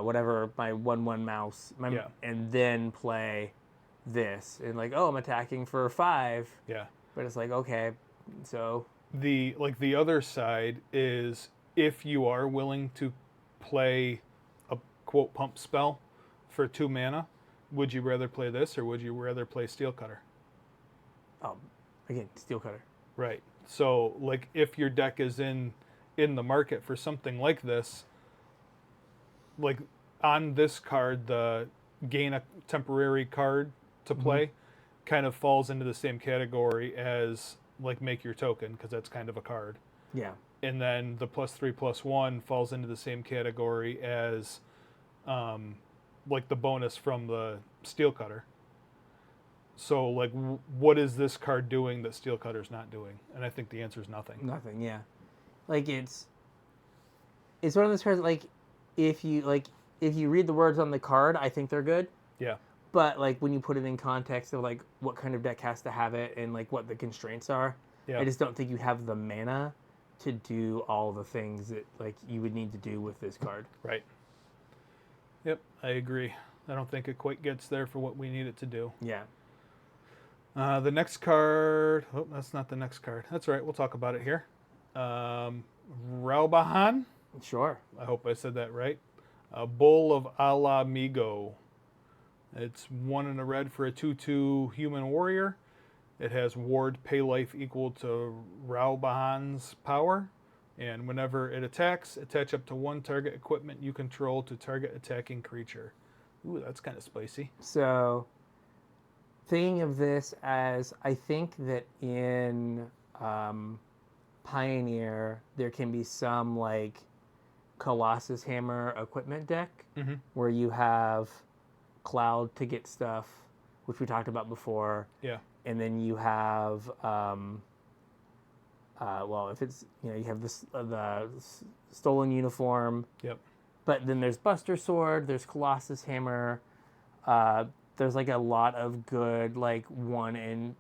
whatever, my 1/1 mouse, and then play this. And like, oh, I'm attacking for 5. Yeah. But it's like, okay, so the other side is if you are willing to play a quote pump spell for 2 mana, would you rather play this or would you rather play Steel Cutter? Again, Steel Cutter. Right. So, like, if your deck is in the market for something like this, like on this card, the gain a temporary card to play kind of falls into the same category as like make your token because that's kind of a card. Yeah. And then the +3/+1 falls into the same category as like the bonus from the Steel Cutter. So like what is this card doing that Steel Cutter's not doing? And I think the answer is nothing. Nothing, yeah. Like it's one of those cards like if you read the words on the card, I think they're good. Yeah. But like when you put it in context of like what kind of deck has to have it and like what the constraints are, yeah. I just don't think you have the mana to do all the things that like you would need to do with this card. Right. Yep, I agree. I don't think it quite gets there for what we need it to do. Yeah. The next card... Oh, that's not the next card. That's right, we'll talk about it here. Raubahan? Sure. I hope I said that right. Bull of Alamigo. It's 1 in a red for a 2/2 human warrior. It has ward pay life equal to Raubahan's power. And whenever it attacks, attach up to 1 target equipment you control to target attacking creature. Ooh, that's kind of spicy. So, thinking of this as, I think that in Pioneer, there can be some, like, Colossus Hammer equipment deck, where you have Cloud to get stuff, which we talked about before. Yeah. And then you have Well, if it's, you have this the stolen uniform, Yep. but then there's Buster Sword, there's Colossus Hammer. There's like a lot of good like 1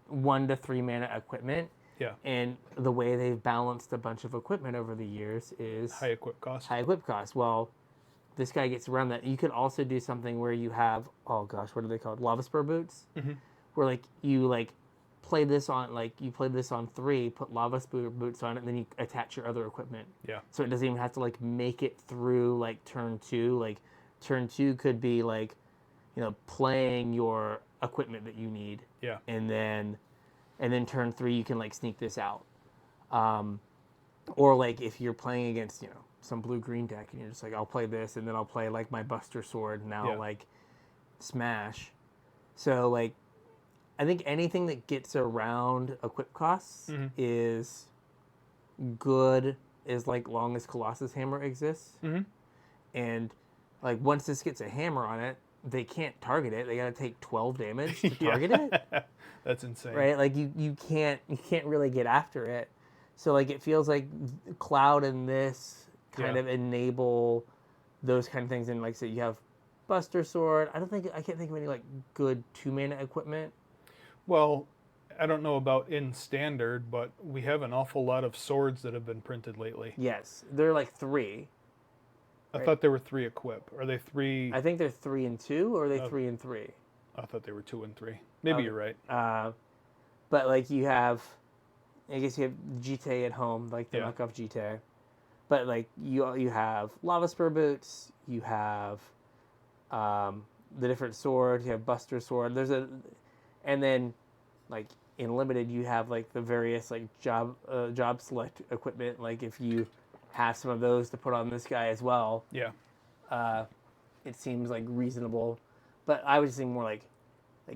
to 3 mana equipment. Yeah. And the way they've balanced a bunch of equipment over the years is High equip cost. high equip cost. Well, this guy gets around that. You could also do something where you have, oh gosh, what are they called? Lava Spur boots, where like you like play this on 3, put Lava Spur boots on it, and then you attach your other equipment. Yeah. So it doesn't even have to like make it through like turn 2. Like turn 2 could be like, playing your equipment that you need. Yeah. And then turn 3 you can like sneak this out. Or like if you're playing against, some blue-green deck and you're just like, I'll play this and then I'll play like my Buster Sword and now like smash. So like I think anything that gets around equip costs is good as like long as Colossus Hammer exists. And like once this gets a hammer on it, they can't target it. They got to take 12 damage to target it. That's insane. Right? Like you can't really get after it. So like it feels like Cloud and this kind of enable those kind of things. And like I said, you have Buster Sword. I can't think of any like good 2 mana equipment. Well, I don't know about in standard, but we have an awful lot of swords that have been printed lately. Yes, they're like 3. I thought there were 3 equip. Are they 3? I think they're 3 and 2, or are they 3 and 3? I thought they were 2 and 3. Maybe you're right. But like you have, I guess you have GTA at home, like the knockoff GTA. But like you have Lava Spur boots, you have the different swords, you have Buster Sword. And then like in limited you have like the various like job select equipment. Like if you have some of those to put on this guy as well. Yeah. It seems like reasonable, but I was thinking more like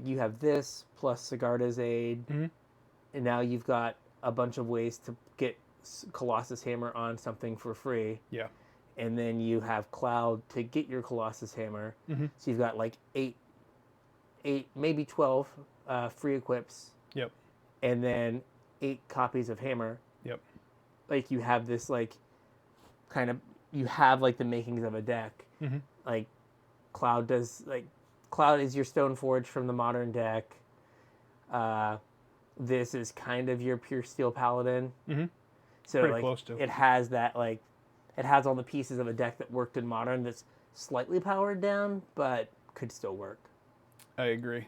you have this plus Sigarda's Aid, and now you've got a bunch of ways to get Colossus Hammer on something for free. Yeah. And then you have Cloud to get your Colossus Hammer. So you've got like 8, maybe 12 free equips. Yep. And then 8 copies of Hammer. Yep. Like you have this like you have like the makings of a deck. Like Cloud is your Stoneforge from the modern deck. This is kind of your pure Steel Paladin. So pretty like close to. It has that like it has all the pieces of a deck that worked in modern that's slightly powered down but could still work. I agree.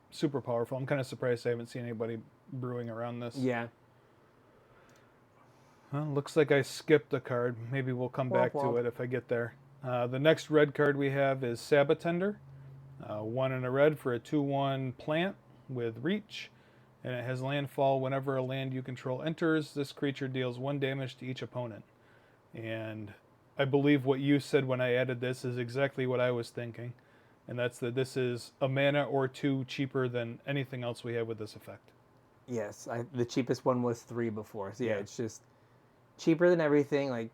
Super powerful. I'm kind of surprised I haven't seen anybody brewing around this. Yeah. Well, looks like I skipped a card. Maybe we'll come back to it if I get there. The next red card we have is Sabatender. 1 and a red for a 2/1 plant with reach. And it has landfall. Whenever a land you control enters, this creature deals 1 damage to each opponent. And I believe what you said when I added this is exactly what I was thinking. And that's that this is a mana or 2 cheaper than anything else we have with this effect. Yes, the cheapest one was 3 before. So yeah, it's just cheaper than everything. Like,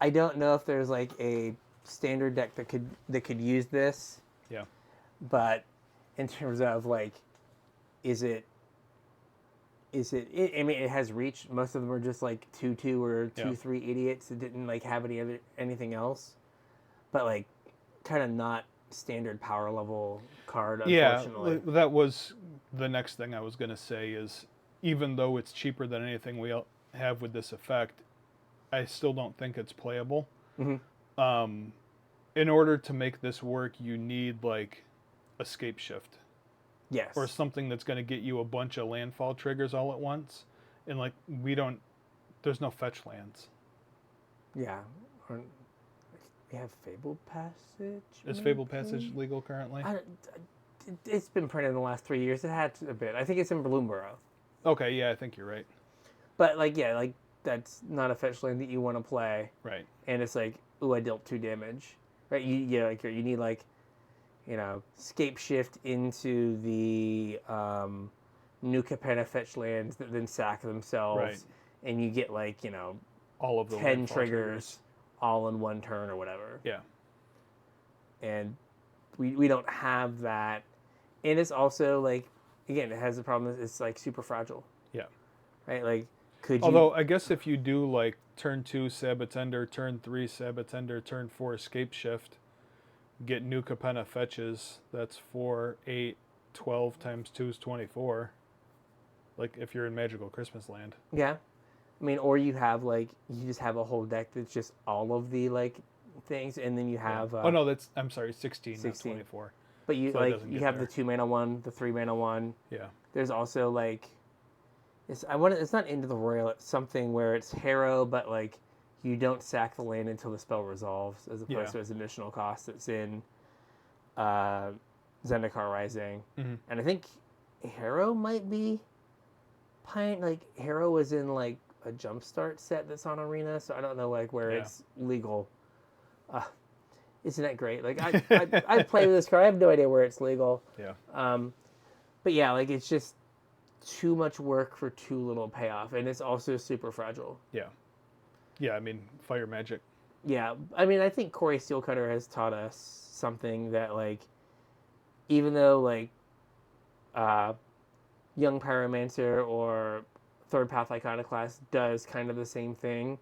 I don't know if there's like a standard deck that could use this. Yeah. But in terms of like, is it? I mean, it has reach. Most of them are just like 2/2 or 2/3 idiots that didn't like have anything else. But like, kind of not standard power level card. Unfortunately. Yeah, that was the next thing I was gonna say. Is even though it's cheaper than anything we have with this effect, I still don't think it's playable. In order to make this work, you need like a scape shift. Yes. Or something that's going to get you a bunch of landfall triggers all at once. And like there's no fetch lands. Yeah. We have Fabled Passage. Is Fabled Passage legal currently? It's been printed in the last 3 years. It had a bit. I think it's in Bloomborough. Okay, yeah, I think you're right. But like, that's not a fetch land that you want to play. Right. And it's like, ooh, I dealt 2 damage. Right? You need like, scape shift into the New Capenna fetch lands that then sack themselves. Right. And you get like, all of the 10 triggers all in 1 turn or whatever. Yeah. And we don't have that. And it's also like, again, it has the problem that it's like super fragile. Yeah. Right? Like Could you? Although, I guess if you do like turn 2 Sabatender, turn 3 Sabatender, turn 4 Escape Shift, get new Capenna fetches, that's 4, 8, 12 times 2 is 24. Like if you're in Magical Christmas Land. Yeah. I mean, or you have like, you just have a whole deck that's just all of the like things, and then you have. Oh no, I'm sorry, 16, 16. not 24. But you So like you have the 2-mana one, the 3-mana one. Yeah. There's also like, it's not Into the Royal. It's something where it's Harrow, but like you don't sack the land until the spell resolves, as opposed to its additional cost that's in Zendikar Rising. Mm-hmm. And I think Harrow might be like Harrow is in like a Jumpstart set that's on Arena, so I don't know like where it's legal. Isn't that great? Like I play with this card. I have no idea where it's legal. Yeah. But yeah, like it's just too much work for too little payoff, and it's also super fragile. Yeah. Yeah, I mean, fire magic. Yeah, I mean, I think Corey Steelcutter has taught us something that, like, even though, like, Young Pyromancer or Third Path Iconoclast does kind of the same thing,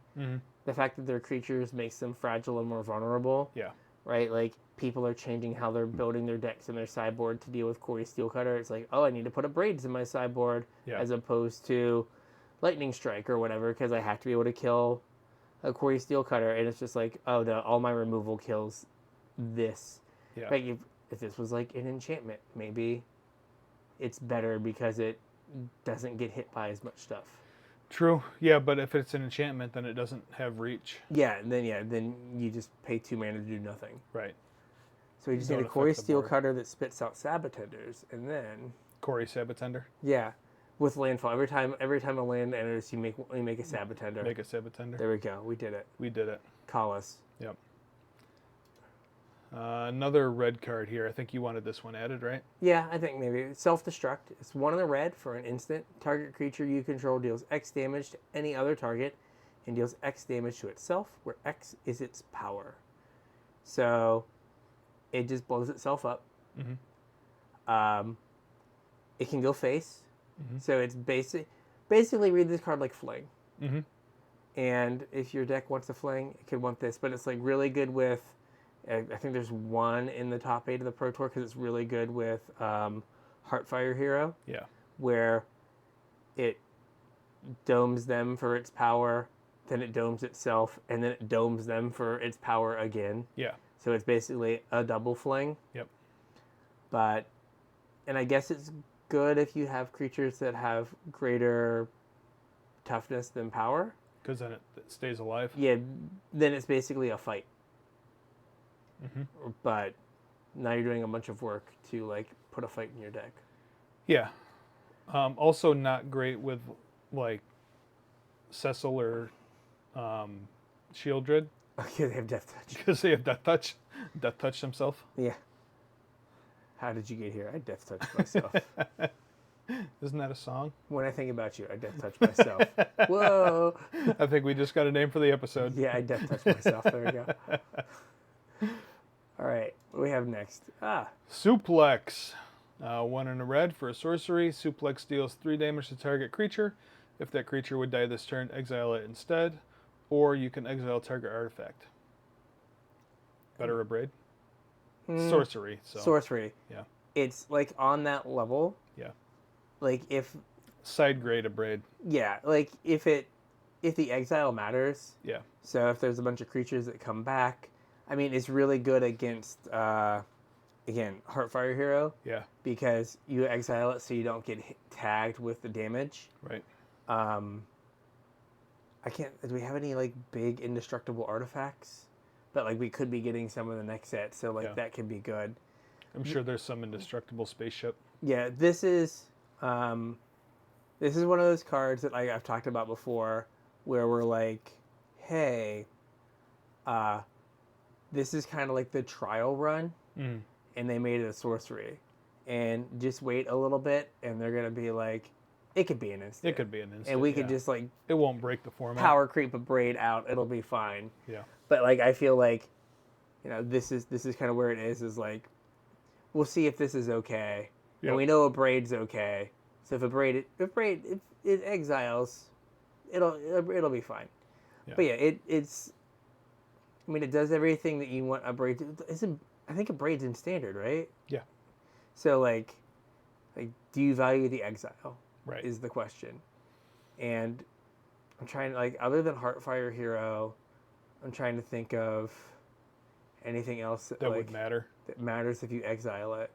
the fact that their creatures makes them fragile and more vulnerable. Yeah. Right? Like, people are changing how they're building their decks and their sideboard to deal with Corey Steelcutter. It's like, oh, I need to put a Braids in my sideboard, as opposed to Lightning Strike or whatever, because I have to be able to kill a Corey Steelcutter, and it's just like, oh no, all my removal kills this. Yeah. Like if this was like an enchantment, maybe it's better because it doesn't get hit by as much stuff. True. Yeah, but if it's an enchantment, then it doesn't have reach. Yeah, and then you just pay 2 mana to do nothing. Right. So we just need a Corey Steelcutter that spits out Sabotenders, and then Corey Sabatender. Yeah. With landfall, every time a land enters, you make a Sabotender. Make a Sabatender. There we go. We did it. We did it. Call us. Yep. Another red card here. I think you wanted this one added, right? Yeah, I think maybe. Self-destruct. It's 1 in the red for an instant. Target creature you control deals X damage to any other target and deals X damage to itself, where X is its power. So it just blows itself up. Mm-hmm. It can go face. Mm-hmm. So it's basically read this card like Fling. Mm-hmm. And if your deck wants a Fling, it could want this. But it's like really good with, I think there's 1 in the top 8 of the Pro Tour because it's really good with Heartfire Hero. Yeah. Where it domes them for its power, then it domes itself, and then it domes them for its power again. Yeah. So it's basically a double Fling. Yep. And I guess it's good if you have creatures that have greater toughness than power. Because then it stays alive. Yeah, then it's basically a fight. Mm-hmm. But now you're doing a bunch of work to like put a fight in your deck. Yeah. Also not great with like Cecil or Shieldred. Okay, they have Death Touch. Because they have Death Touch. Death Touch himself. Yeah. How did you get here? I Death Touch myself. Isn't that a song? When I think about you, I Death Touch myself. Whoa. I think we just got a name for the episode. Yeah, I Death Touch myself. There we go. All right. What do we have next? Suplex. 1 in a red for a sorcery. Suplex deals 3 damage to target creature. If that creature would die this turn, exile it instead. Or you can exile target artifact. Better a braid? Sorcery. So. Sorcery. Yeah. It's like on that level. Yeah. Like if side grade a braid. Yeah, like if the exile matters. Yeah. So if there's a bunch of creatures that come back, I mean, it's really good against again Heartfire Hero. Yeah. Because you exile it so you don't get tagged with the damage. Right. I can't. Do we have any like big indestructible artifacts? But like we could be getting some in the next set, so like that could be good. I'm sure there's some indestructible spaceship. Yeah, this is one of those cards that I've talked about before, where we're like, hey, this is kind of like the trial run, and they made it a sorcery, and just wait a little bit, and they're gonna be like, it could be an instant. It could be an instant, and we could just like it won't break the format. Power creep a braid out, it'll be fine. Yeah. But like I feel like, this is kind of where it is like, we'll see if this is okay. Yep. And we know a braid's okay. So if it exiles, it'll be fine. Yeah. But yeah, it's. I mean, it does everything that you want a braid to. Isn't I think a braid's in standard, right? Yeah. So like, do you value the exile? Right. Is the question. And I'm trying to, like, other than Heartfire Hero, I'm trying to think of anything else that would matter. That matters if you exile it.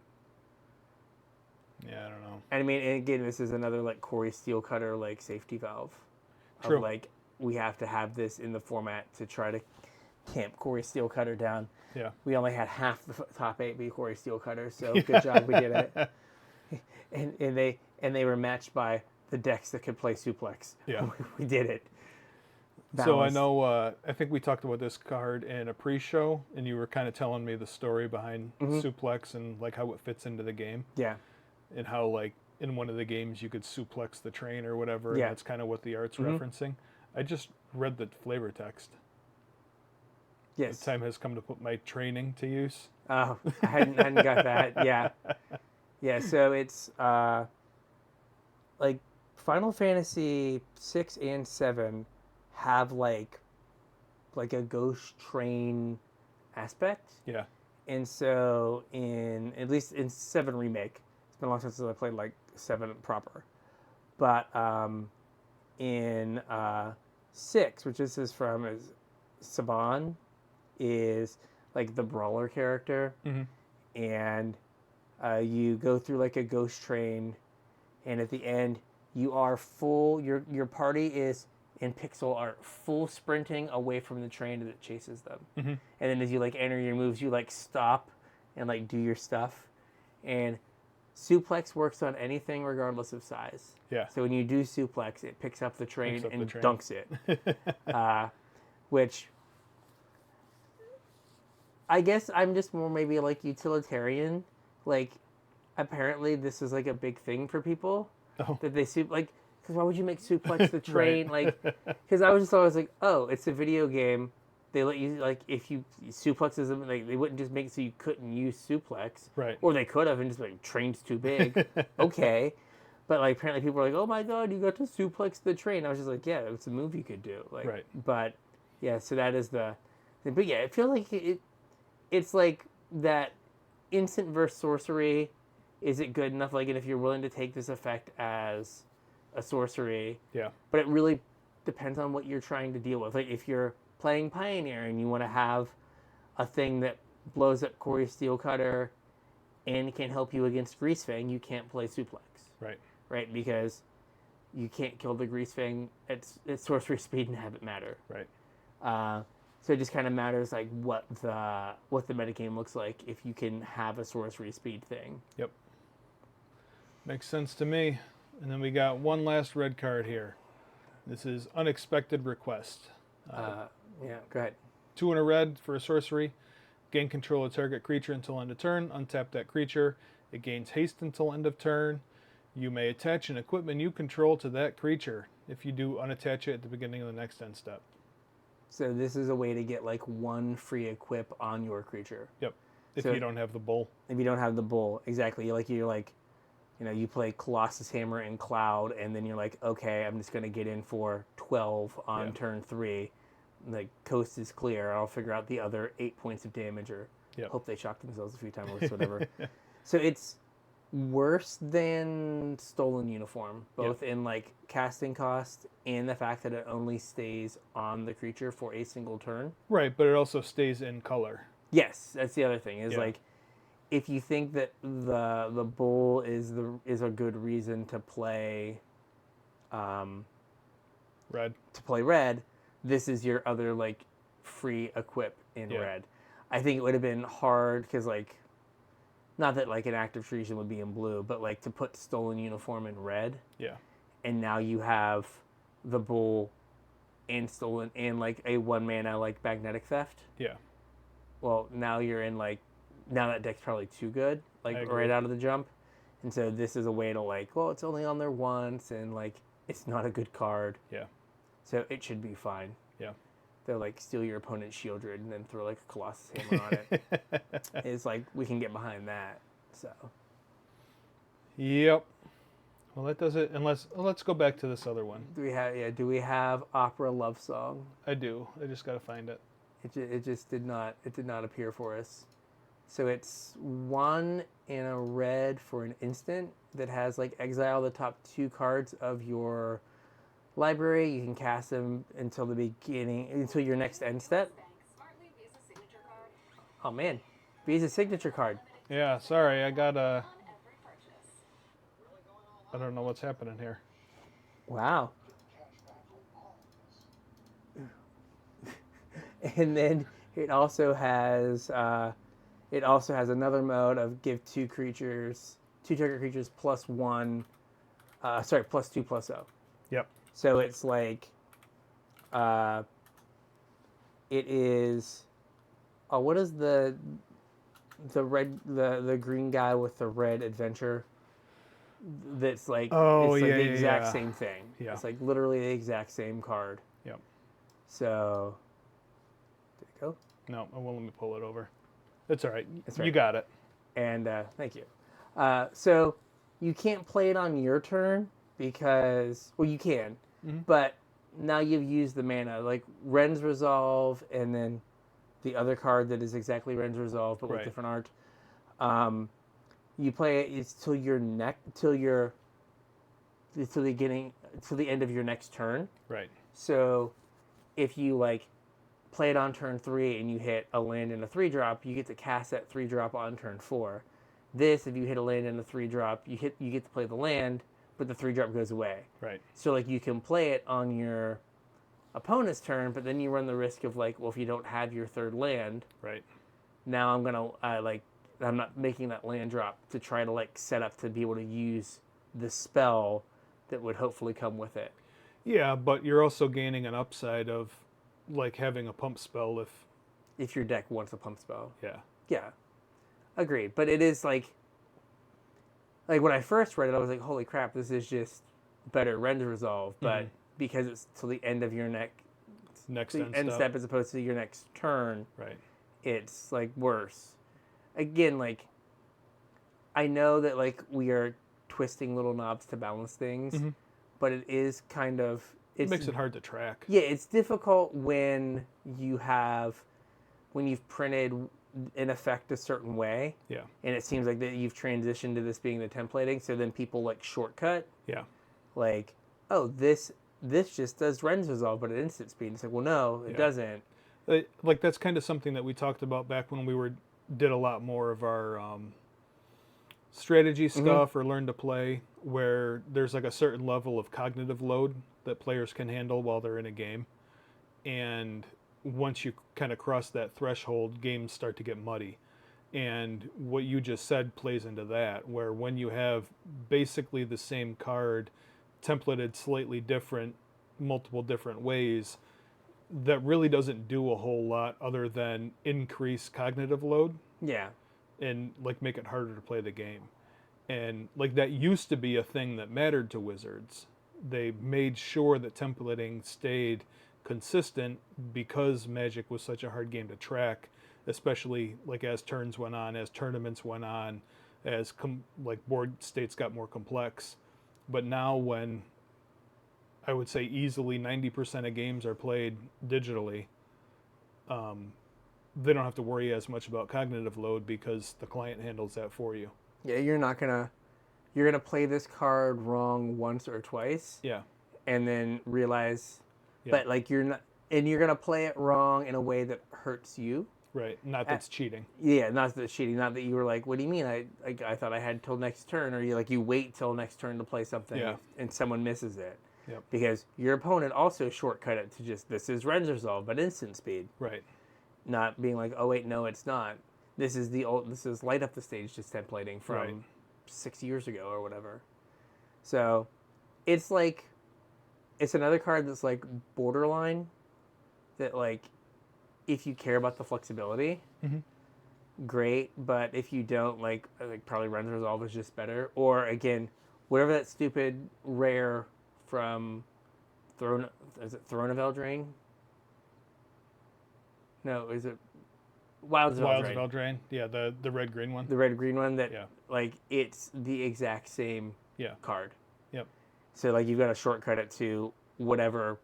Yeah, I don't know. And I mean, and again, this is another like Corey Steelcutter like safety valve. True. Of, like, we have to have this in the format to try to camp Corey Steelcutter down. Yeah. We only had half the top 8 be Corey Steelcutter, so good job, we did it. And they were matched by the decks that could play Suplex. Yeah. We did it. So I know, I think we talked about this card in a pre-show, and you were kind of telling me the story behind Suplex and like how it fits into the game. Yeah. And how like in one of the games you could suplex the train or whatever. Yeah. And that's kind of what the art's referencing. I just read the flavor text. Yes. The time has come to put my training to use. Oh, I hadn't got that. Yeah. Yeah, so it's like Final Fantasy 6 and 7 have like a ghost train aspect. Yeah. And so at least in 7 remake, it's been a long time since I played like 7 proper. But in 6, which this is from, is Saban is like the brawler character. And you go through like a ghost train, and at the end you are full. Your party is in pixel art, full sprinting away from the train that chases them. And then as you like enter your moves, you like stop and like do your stuff. And suplex works on anything regardless of size. Yeah. So when you do suplex, it picks up the train and dunks it. Which I guess I'm just more maybe like utilitarian. Like, apparently this is like a big thing for people that they like. Because why would you make suplex the train? Right. Like, because I was just always like, oh, it's a video game. They let you like if you suplexes them, like they wouldn't just make it so you couldn't use suplex. Right. Or they could have and just like train's too big. Okay. But like apparently people are like, oh my god, you got to suplex the train. I was just like, yeah, it's a move you could do. Like, right. But yeah, so that is the. But yeah, I feel like it's like that instant verse sorcery. Is it good enough? Like, and if you're willing to take this effect as a sorcery, yeah. But it really depends on what you're trying to deal with. Like, if you're playing Pioneer and you want to have a thing that blows up Corey Steelcutter and can help you against Greasefang, you can't play Suplex. Right. Right, because you can't kill the Greasefang at sorcery speed and have it matter. Right. So it just kind of matters like what the metagame looks like if you can have a sorcery speed thing. Yep. Makes sense to me. And then we got one last red card here. This is Unexpected Request. Yeah, go ahead. 2 and a red for a sorcery. Gain control of target creature until end of turn. Untap that creature. It gains haste until end of turn. You may attach an equipment you control to that creature. If you do, unattach it at the beginning of the next end step. So this is a way to get like 1 free equip on your creature. Yep. If So you don't have the bull. If you don't have the bull, exactly. You're like, you play Colossus Hammer and Cloud, and then you're like, okay, I'm just gonna get in for 12 on turn 3. Like, coast is clear. I'll figure out the other 8 points of damage, or hope they shock themselves a few times, or whatever. So it's worse than Stolen Uniform, both in like casting cost and the fact that it only stays on the creature for a single turn. Right, but it also stays in color. Yes, that's the other thing. Is like, if you think that the bull is a good reason to play red. This is your other like free equip in red. I think it would have been hard because like, not that like an active treason would be in blue, but like to put Stolen Uniform in red. Yeah. And now you have the bull and stolen and like a 1 mana like Magnetic Theft. Yeah. Well, now you're in like, now that deck's probably too good, like right out of the jump. And so this is a way to like, well, it's only on there once and like it's not a good card. Yeah. So it should be fine. Yeah. They'll like steal your opponent's Shieldred and then throw like a Colossus Hammer on it. It's like we can get behind that. So. Yep. Well, that does it. Unless let's go back to this other one. Do we have Opera Love Song? I do. I just got to find it. It just did not appear for us. So it's 1 in a red for an instant that has like exile the top 2 cards of your library. You can cast them until your next end step. Oh man, Visa signature card. Yeah, sorry, I got a. I don't know what's happening here. Wow. And then it also has another mode of give 2 target creatures +1. +2/+0. Yep. So it's like, it is. Oh, what is the green guy with the red adventure? That's like, oh, it's like yeah, the yeah, exact yeah. same thing. Yeah. It's like literally the exact same card. Yep. So, did it go? No, well, let me pull it over. It's all right. That's right. You got it. And thank you. So you can't play it on your turn because, well, you can, but now you've used the mana, like Ren's Resolve, and then the other card that is exactly Ren's Resolve but with Right. different art. You play it. It's till the end of your next turn. Right. So if you like play it on turn 3 and you hit a land and a 3-drop, you get to cast that 3-drop on turn 4. This, if you hit a land and a 3-drop, you get to play the land, but the 3-drop goes away. Right. So like you can play it on your opponent's turn, but then you run the risk of like, well, if you don't have your 3rd land, Right. now I'm not making that land drop to try to like set up to be able to use the spell that would hopefully come with it. Yeah, but you're also gaining an upside of like having a pump spell If your deck wants a pump spell. Yeah. Yeah. Agreed. But it is like when I first read it, I was like, holy crap, this is just better Ren's Resolve. But because it's till the end of your next end step as opposed to your next turn, right, it's like worse. Again, like I know that like we are twisting little knobs to balance things, but it is kind of it makes it hard to track. Yeah, it's difficult when you've printed an effect a certain way. Yeah. And it seems like that you've transitioned to this being the templating, so then people like shortcut. Yeah. Like, oh, this just does Ren's Resolve, but at instant speed. It's like, well, no, it doesn't. Like that's kind of something that we talked about back when we did a lot more of our strategy stuff or learn to play, where there's like a certain level of cognitive load that players can handle while they're in a game, and once you kind of cross that threshold, games start to get muddy. And what you just said plays into that, where when you have basically the same card templated slightly different, multiple different ways, that really doesn't do a whole lot other than increase cognitive load. Yeah. And like make it harder to play the game. And like that used to be a thing that mattered to Wizards. They made sure that templating stayed consistent because Magic was such a hard game to track, especially like as turns went on, as tournaments went on, as like board states got more complex. But now when I would say easily 90% of games are played digitally, they don't have to worry as much about cognitive load because the client handles that for you. Yeah, you're gonna play this card wrong once or twice. Yeah. And then realize, Yeah. but like you're gonna play it wrong in a way that hurts you. Right. Not that's cheating. Yeah, not that it's cheating. Not that you were like, what do you mean? I thought I had till next turn, or you wait till next turn to play something, and someone misses it. Yep. Because your opponent also shortcut it to just, this is Ren's Resolve, but instant speed. Right. Not being like, oh wait, no, it's not. This is Light Up the Stage just templating from 6 years ago or whatever. So it's like, it's another card that's like borderline, that like, if you care about the flexibility, great. But if you don't, like probably Ren's Resolve is just better. Or again, whatever that stupid rare from Throne of Eldraine? No, is it Wilds of Eldraine? Yeah, the red green one. The red green one that like it's the exact same card. So like you've got to shortcut it to whatever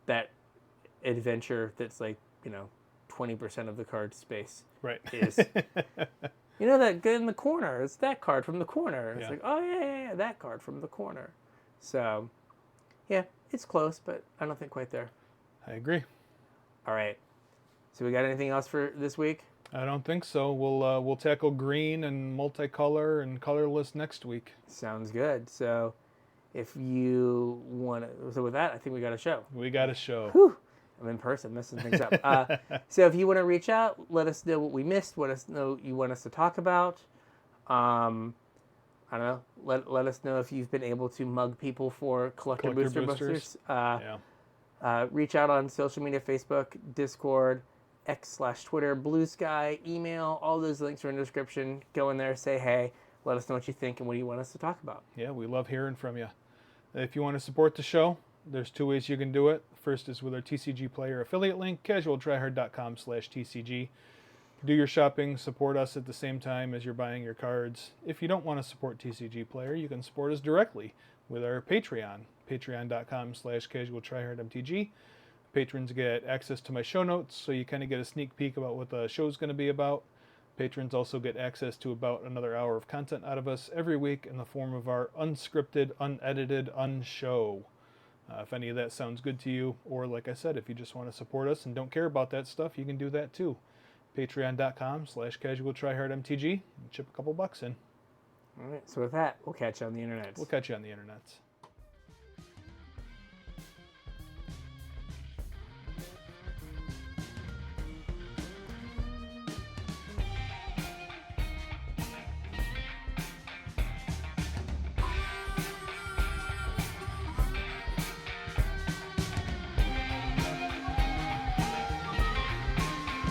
that adventure that's like 20% of the card space Right. is. That in the corner. It's that card from the corner. It's Yeah. like, oh yeah, that card from the corner. So, yeah, it's close, but I don't think quite there. I agree. All right. So we got anything else for this week? I don't think so. We'll tackle green and multicolor and colorless next week. Sounds good. So, if you want to, so with that, I think we got a show. We got a show. Whew. I'm in person, messing things up. So if you want to reach out, let us know what we missed, let us know what you want us to talk about. I don't know. Let us know if you've been able to mug people for collector boosters. Reach out on social media, Facebook, Discord, X/Twitter, Blue Sky, email. All those links are in the description. Go in there, say hey. Let us know what you think and what you want us to talk about. Yeah, we love hearing from you. If you want to support the show, there's 2 ways you can do it. First is with our TCG Player affiliate link, CasualTryHard.com/TCG. Do your shopping, support us at the same time as you're buying your cards. If you don't want to support TCG Player, you can support us directly with our Patreon, patreon.com/CasualTryHardMTG. Patrons get access to my show notes, so you kind of get a sneak peek about what the show's going to be about. Patrons also get access to about another hour of content out of us every week in the form of our unscripted, unedited, unshow. If any of that sounds good to you, or like I said, if you just want to support us and don't care about that stuff, you can do that too. Patreon.com/CasualTryHardMTG and chip a couple bucks in. All right, so with that, we'll catch you on the internet. We'll catch you on the internet.